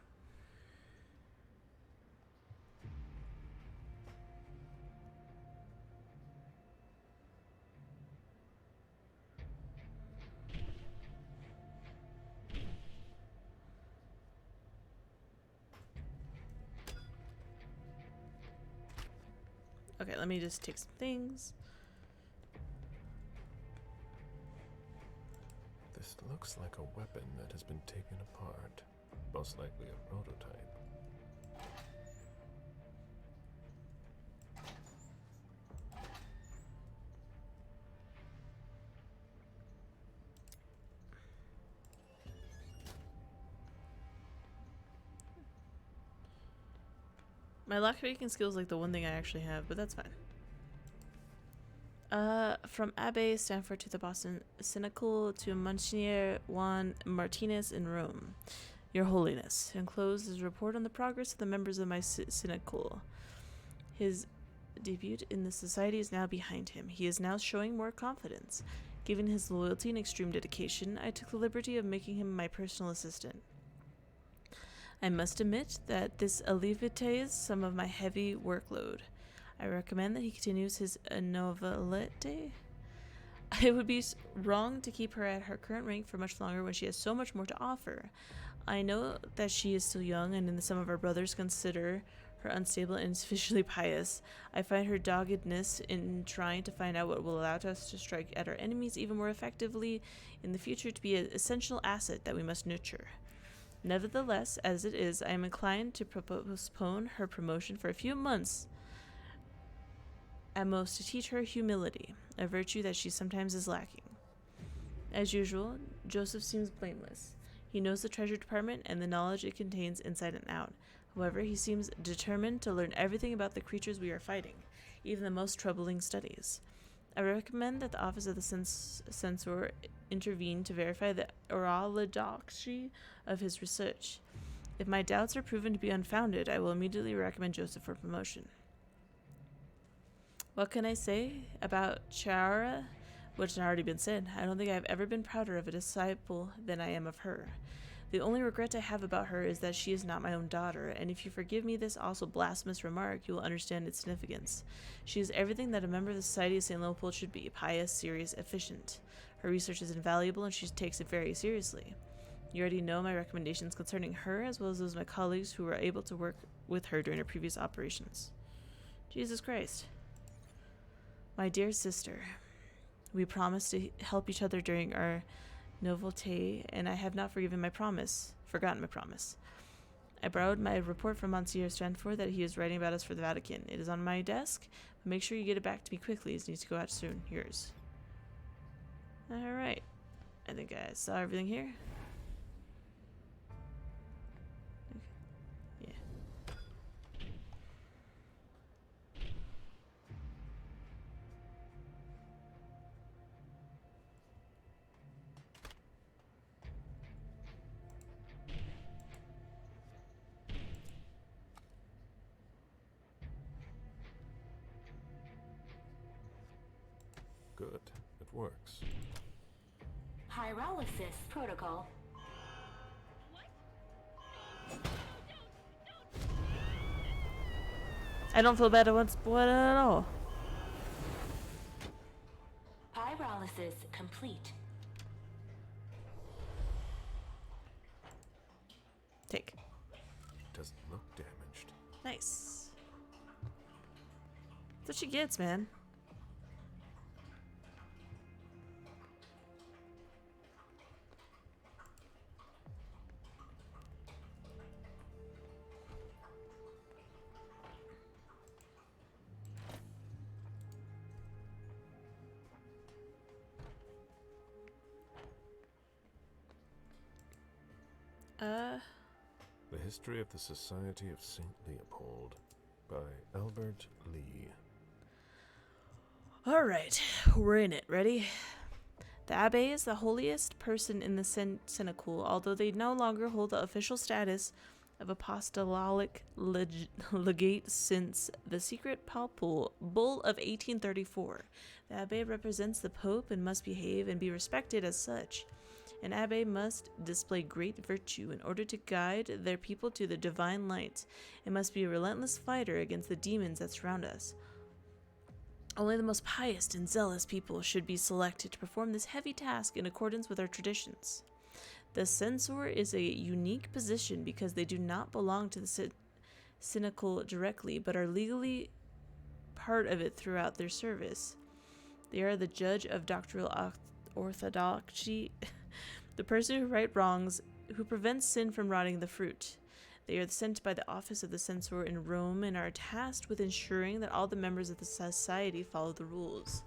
Okay, let me just take some things. This looks like a weapon that has been taken apart. Most likely a prototype. My lockpicking skill is like the one thing I actually have, but that's fine. From Abbe Stanford to the Boston Cynical to Monsignor Juan Martinez in Rome. Your Holiness, enclosed is a report on the progress of the members of my Cynical. His debut in the society is now behind him. He is now showing more confidence. Given his loyalty and extreme dedication, I took the liberty of making him my personal assistant. I must admit that this alleviates some of my heavy workload. I recommend that he continues his novelette. It would be wrong to keep her at her current rank for much longer when she has so much more to offer. I know that she is still young, and some of our brothers consider her unstable and insufficiently pious. I find her doggedness in trying to find out what will allow us to strike at our enemies even more effectively in the future to be an essential asset that we must nurture. Nevertheless, as it is, I am inclined to postpone her promotion for a few months at most to teach her humility, a virtue that she sometimes is lacking. As usual, Joseph seems blameless. He knows the Treasure Department and the knowledge it contains inside and out. However, he seems determined to learn everything about the creatures we are fighting, even the most troubling studies. I recommend that the Office of the Censor intervene to verify the orthodoxy of his research. If my doubts are proven to be unfounded, I will immediately recommend Joseph for promotion. What can I say about Chiara? Which has already been said. I don't think I've ever been prouder of a disciple than I am of her. The only regret I have about her is that she is not my own daughter, and if you forgive me this also blasphemous remark, you will understand its significance. She is everything that a member of the Society of St. Leopold should be: pious, serious, efficient. Her research is invaluable, and she takes it very seriously. You already know my recommendations concerning her, as well as those of my colleagues who were able to work with her during her previous operations. Jesus Christ. My dear sister, we promised to help each other during our novelty, and I have not forgotten my promise. I borrowed my report from Monsieur Stanford that he is writing about us for the Vatican. It is on my desk, but make sure you get it back to me quickly, as it needs to go out soon. Yours. Alright. I think I saw everything here. Okay. Yeah. Good. It works. Pyrolysis protocol. I don't feel bad at all. Pyrolysis complete. Take. Doesn't look damaged. Nice. That's what she gets, man. The History of the Society of St. Leopold by Albert Lee. Alright, we're in it. Ready? The Abbe is the holiest person in the cenacle, although they no longer hold the official status of apostolic legate since the secret papal bull of 1834. The Abbe represents the Pope and must behave and be respected as such. An Abbe must display great virtue in order to guide their people to the divine light, and must be a relentless fighter against the demons that surround us. Only the most pious and zealous people should be selected to perform this heavy task in accordance with our traditions. The censor is a unique position because they do not belong to the cenacle directly, but are legally part of it throughout their service. They are the judge of doctrinal orthodoxy, the person who rights wrongs, who prevents sin from rotting the fruit. They are sent by the office of the censor in Rome and are tasked with ensuring that all the members of the society follow the rules.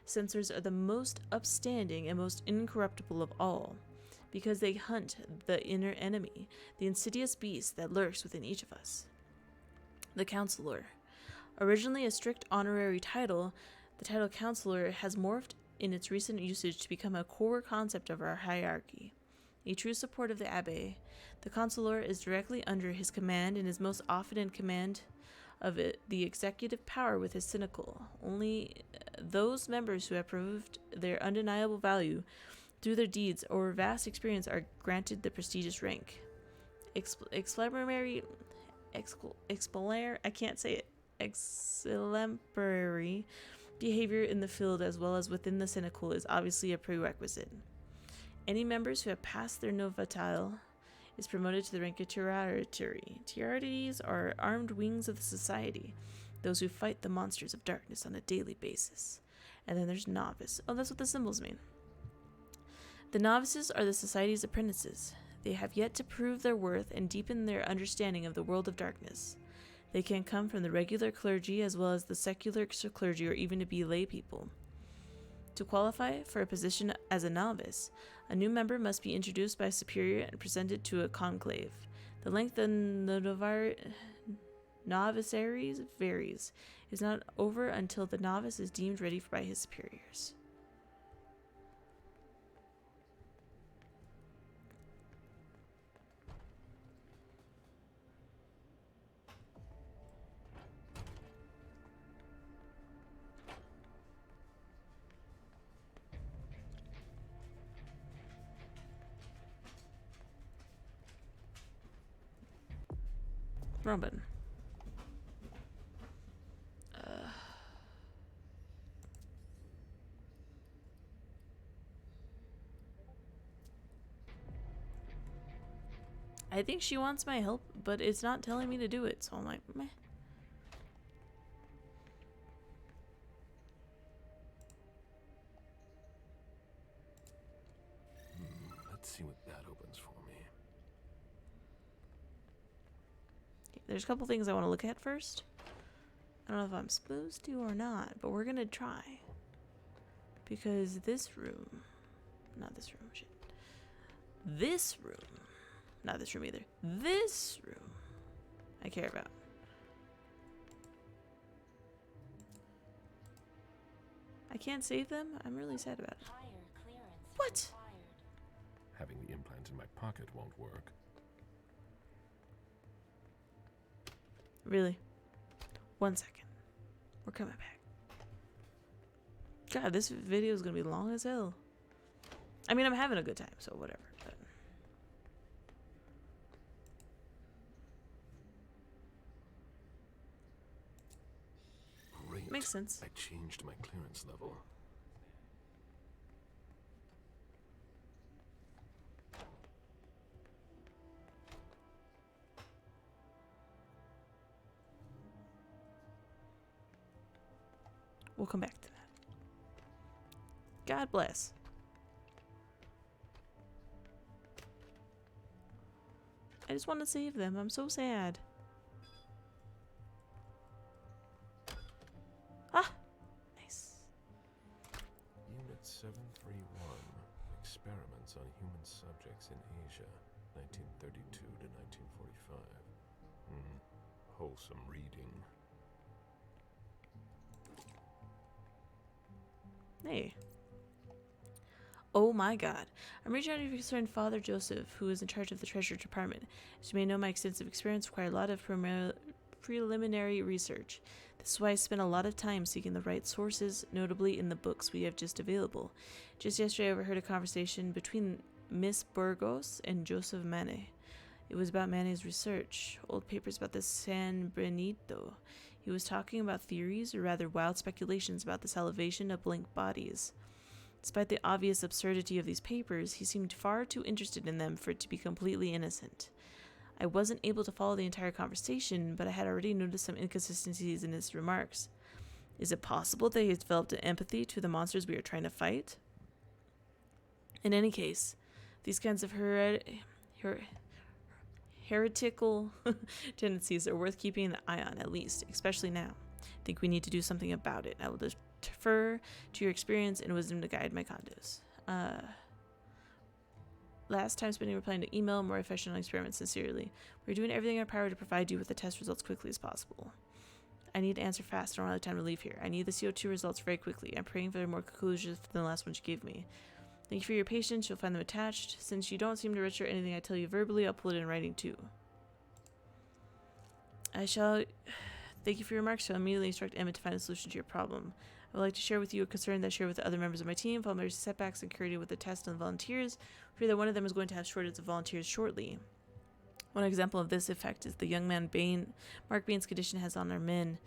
Censors are the most upstanding and most incorruptible of all, because they hunt the inner enemy, the insidious beast that lurks within each of us. The Counselor. Originally a strict honorary title, the title Counselor has morphed in its recent usage to become a core concept of our hierarchy. A true support of the Abbe, the Counselor is directly under his command and is most often in command of the executive power with his cenacle. Only those members who have proved their undeniable value through their deeds or vast experience are granted the prestigious rank. Exemplary behavior in the field as well as within the cenacle is obviously a prerequisite. Any members who have passed their novatile is promoted to the rank of Tiarati. Tiarates are armed wings of the society, those who fight the monsters of darkness on a daily basis. And then there's novice. Oh, that's what the symbols mean. The novices are the society's apprentices. They have yet to prove their worth and deepen their understanding of the world of darkness. They can come from the regular clergy as well as the secular clergy or even to be lay people. To qualify for a position as a novice, a new member must be introduced by a superior and presented to a conclave. The length of the noviceries varies. It is not over until the novice is deemed ready by his superiors. Wrong button. I think she wants my help, but it's not telling me to do it, so I'm like, meh. Let's see what that opens for me. There's a couple things I want to look at first. I don't know if I'm supposed to or not, but we're gonna try. Because this room, not this room, shit. This room, not this room either. This room, I care about. I can't save them? I'm really sad about it. What? Having the implant in my pocket won't work. Really? 1 second. We're coming back. God, this video is gonna be long as hell. I mean, I'm having a good time, so whatever. But Great. makes sense. I changed my clearance level. We'll come back to that. God bless. I just want to save them. I'm so sad. Ah! Nice. Unit 731. Experiments on human subjects in Asia, 1932 to 1945. Wholesome reading. Hey. Oh my god. I'm reaching out to your concerned Father Joseph, who is in charge of the Treasury Department. As you may know, my extensive experience required a lot of preliminary research. This is why I spent a lot of time seeking the right sources, notably in the books we have just available. Just yesterday I overheard a conversation between Miss Burgos and Joseph Manet. It was about Manet's research, old papers about the San Benito. He was talking about theories, or rather wild speculations about this elevation of blank bodies. Despite the obvious absurdity of these papers, he seemed far too interested in them for it to be completely innocent. I wasn't able to follow the entire conversation, but I had already noticed some inconsistencies in his remarks. Is it possible that he has developed an empathy to the monsters we are trying to fight? In any case, these kinds of heretical tendencies are worth keeping an eye on, at least, especially now. I think we need to do something about it. I will defer to your experience and wisdom to guide my condos. Last time spending replying to email, more efficient on experiments, sincerely. We're doing everything in our power to provide you with the test results quickly as possible. I need to answer fast. I don't have time to leave here. I need the CO2 results very quickly. I'm praying for more conclusions than the last ones you gave me. Thank you for your patience. You'll find them attached. Since you don't seem to register anything I tell you verbally, I'll pull it in writing too. I shall... Thank you for your remarks. I'll immediately instruct Emmett to find a solution to your problem. I would like to share with you a concern that I share with the other members of my team. Following my setbacks and created with the test on the volunteers, I fear that one of them is going to have shortage of volunteers shortly. One example of this effect is the young man Mark Bain's condition has on our men.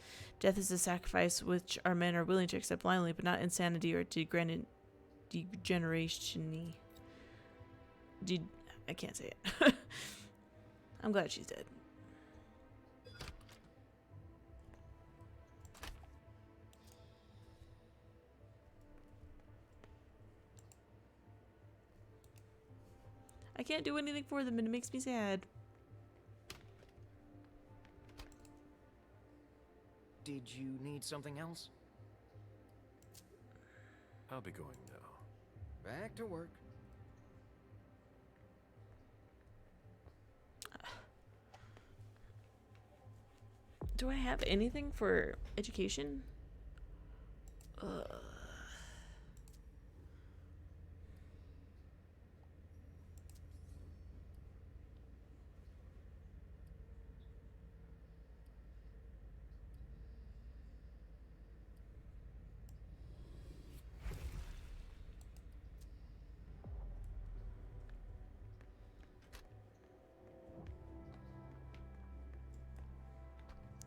Death is a sacrifice which our men are willing to accept blindly, but not insanity or degeneration. I can't say it. I'm glad she's dead. I can't do anything for them and it makes me sad. Did you need something else? I'll be going now. Back to work. Do I have anything for education?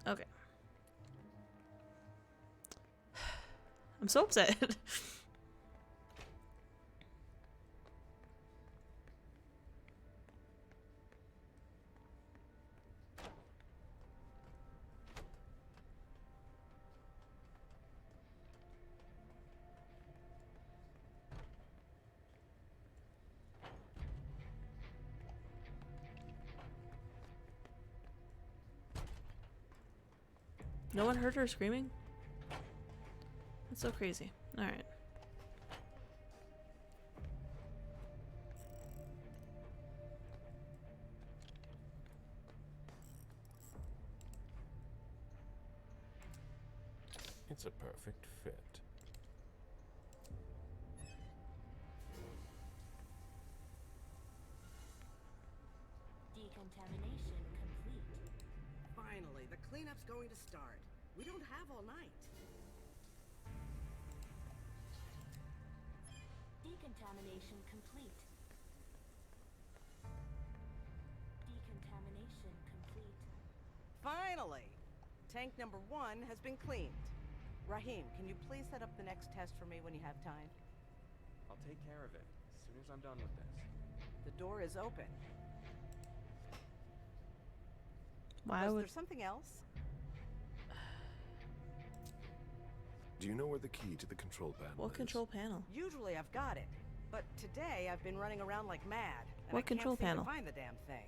Okay. I'm so upset. No one heard her screaming? That's so crazy. Alright. It's a perfect fit. Decontamination complete. Finally, the cleanup's going to start. We don't have all night. Decontamination complete. Decontamination complete. Finally! Tank number 1 has been cleaned. Rahim, can you please set up the next test for me when you have time? I'll take care of it as soon as I'm done with this. The door is open. Why Was would... there something else? Do you know where the key to the control panel What is? control panel? Usually I've got it, but today I've been running around like mad. And What I control can't seem panel? to find the damn thing.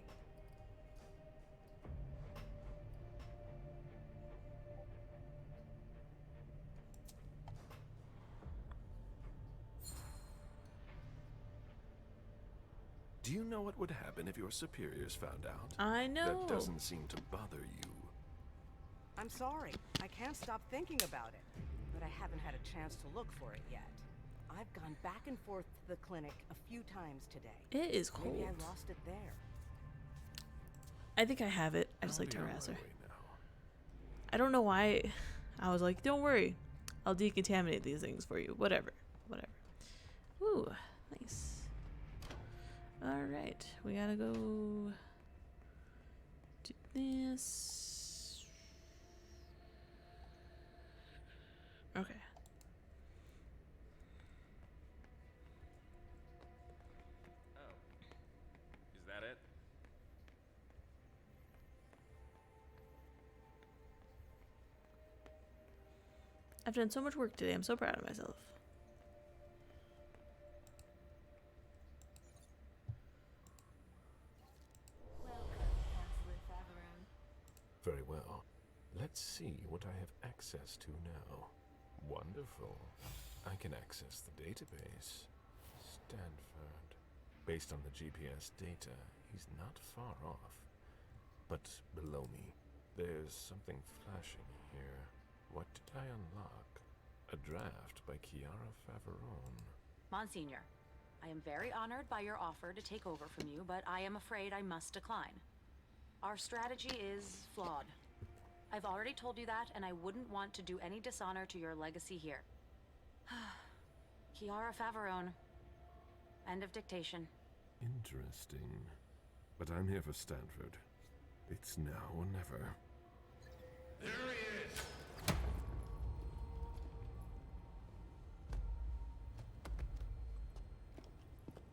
Do you know what would happen if your superiors found out? I know. That doesn't seem to bother you. I'm sorry. I can't stop thinking about it. But I haven't had a chance to look for it yet. I've gone back and forth to the clinic a few times today. It is cold. Maybe I lost it there. I think I have it. I just like to harass her. I don't know why. I was like, don't worry. I'll decontaminate these things for you. Whatever. Whatever. Ooh, nice. Alright. We gotta go do this. Okay. Oh. Is that it? I've done so much work today. I'm so proud of myself. Very well. Let's see what I have access to now. Wonderful. I can access the database. Stanford. Based on the GPS data, he's not far off. But below me, there's something flashing here. What did I unlock? A draft by Chiara Faverone. Monsignor, I am very honored by your offer to take over from you, but I am afraid I must decline. Our strategy is flawed. I've already told you that, and I wouldn't want to do any dishonor to your legacy here. Chiara Faverone. End of dictation. Interesting. But I'm here for Stanford. It's now or never. There he is!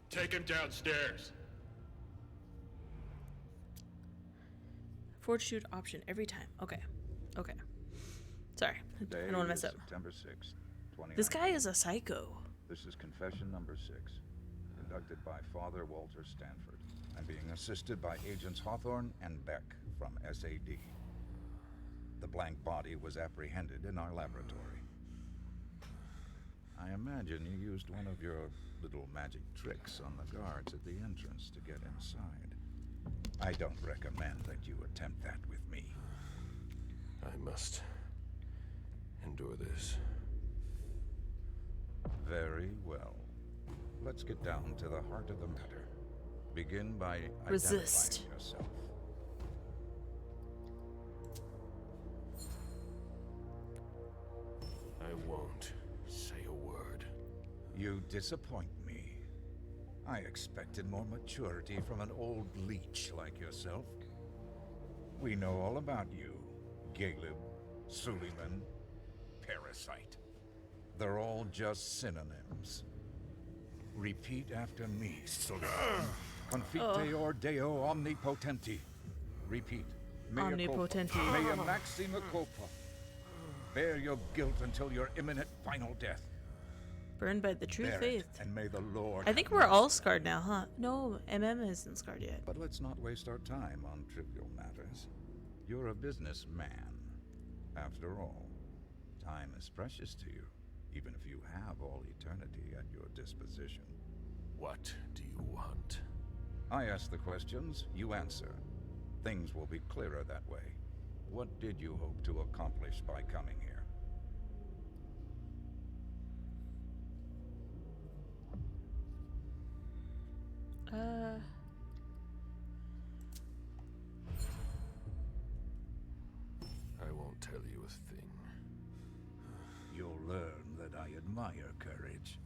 Take him downstairs. Fortitude option every time. Okay. Okay. Sorry. I don't want to mess up. September 6th, 2019. This guy is a psycho. This is confession number 6, conducted by Father Walter Stanford, and being assisted by Agents Hawthorne and Beck from SAD. The blank body was apprehended in our laboratory. I imagine you used one of your little magic tricks on the guards at the entrance to get inside. I don't recommend that you attempt that with me. I must endure this. Very well. Let's get down to the heart of the matter. Begin by Resist. identifying yourself. I won't say a word. You disappoint me. I expected more maturity from an old leech like yourself. We know all about you, Galeb, Suleiman, Parasite. They're all just synonyms. Repeat after me, Suleiman. Confiteor Deo Omnipotenti. Repeat. Mea Omnipotenti. culpa. Mea maxima culpa. Bear your guilt until your imminent final death. Burned by the true Bear it, faith. and may the Lord I think have we're all mercy. scarred now, huh? No, isn't scarred yet. But let's not waste our time on trivial matters. You're a businessman. After all, time is precious to you, even if you have all eternity at your disposition. What do you want? I ask the questions, you answer. Things will be clearer that way. What did you hope to accomplish by coming here? I won't tell you a thing. You'll learn that I admire courage.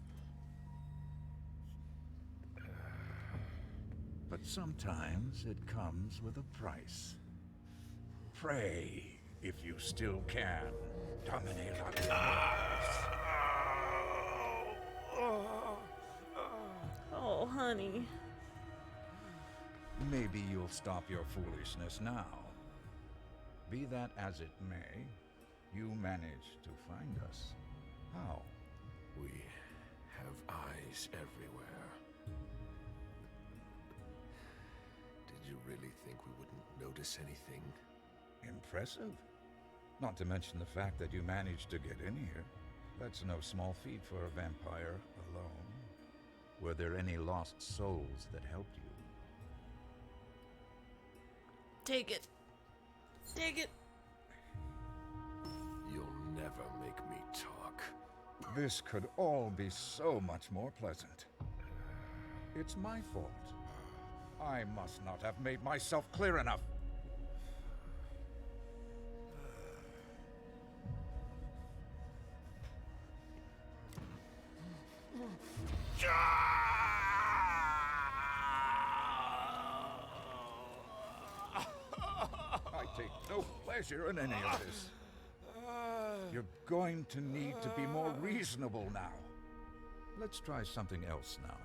But sometimes it comes with a price. Pray, if you still can. Domine Oh, honey. Maybe you'll stop your foolishness now. Be that as it may, you managed to find us. How? We have eyes everywhere. Did you really think we wouldn't notice anything? Impressive. Not to mention the fact that you managed to get in here. That's no small feat for a vampire alone. Were there any lost souls that helped you? Take it. Take it. You'll never make me talk. This could all be so much more pleasant. It's my fault. I must not have made myself clear enough. I take no pleasure in any of this. You're going to need to be more reasonable now. Let's try something else now.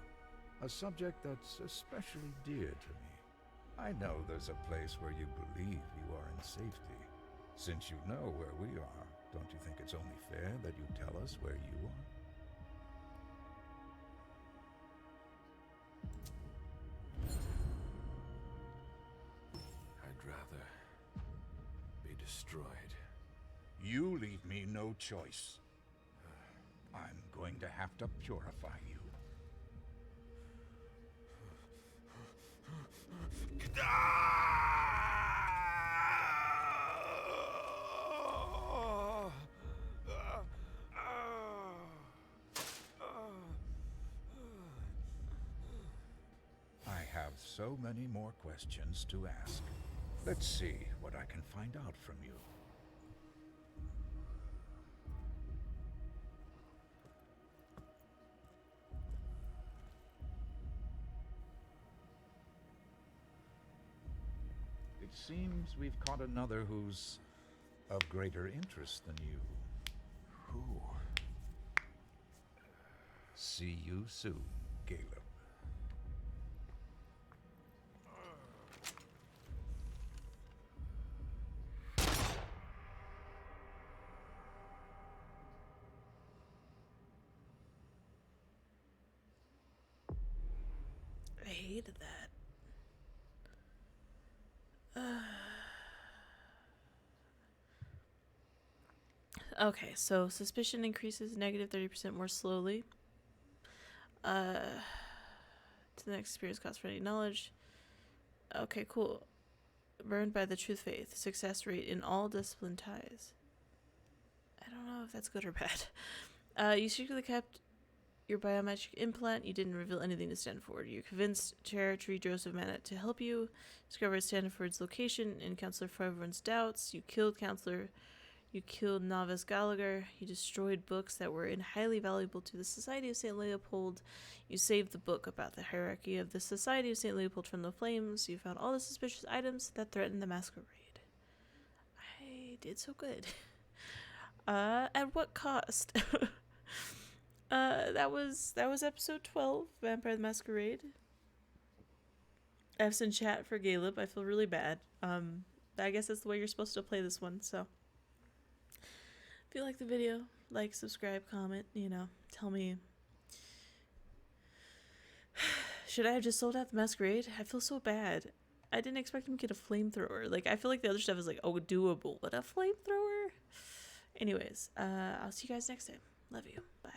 A subject that's especially dear to me. I know there's a place where you believe you are in safety. Since you know where we are, don't you think it's only fair that you tell us where you are? I'd rather be destroyed. You leave me no choice. I'm going to have to purify you. I have so many more questions to ask. Let's see what I can find out from you. It seems we've caught another who's of greater interest than you. Who? See you soon, Galeb. I hated that. Okay, so suspicion increases negative 30% more slowly. To the next experience cost for any knowledge. Okay, cool. Burned by the truth faith. Success rate in all discipline ties. I don't know if that's good or bad. You secretly kept your biometric implant. You didn't reveal anything to Stanford. You convinced Chair Tree Joseph Manet to help you discover Stanford's location and Counselor for everyone's doubts. You killed Counselor. You killed Novice Gallagher. You destroyed books that were highly valuable to the Society of St. Leopold. You saved the book about the hierarchy of the Society of St. Leopold from the flames. You found all the suspicious items that threatened the masquerade. I did so good. At what cost? That was episode 12, Vampire the Masquerade. F's in chat for Galeb. I feel really bad. I guess that's the way you're supposed to play this one, so. If you like the video, like, subscribe, comment, tell me. Should I have just sold out the Masquerade? I feel so bad. I didn't expect him to get a flamethrower. Like, I feel like the other stuff is like, oh, doable, but a flamethrower? Anyways, I'll see you guys next time. Love you. Bye.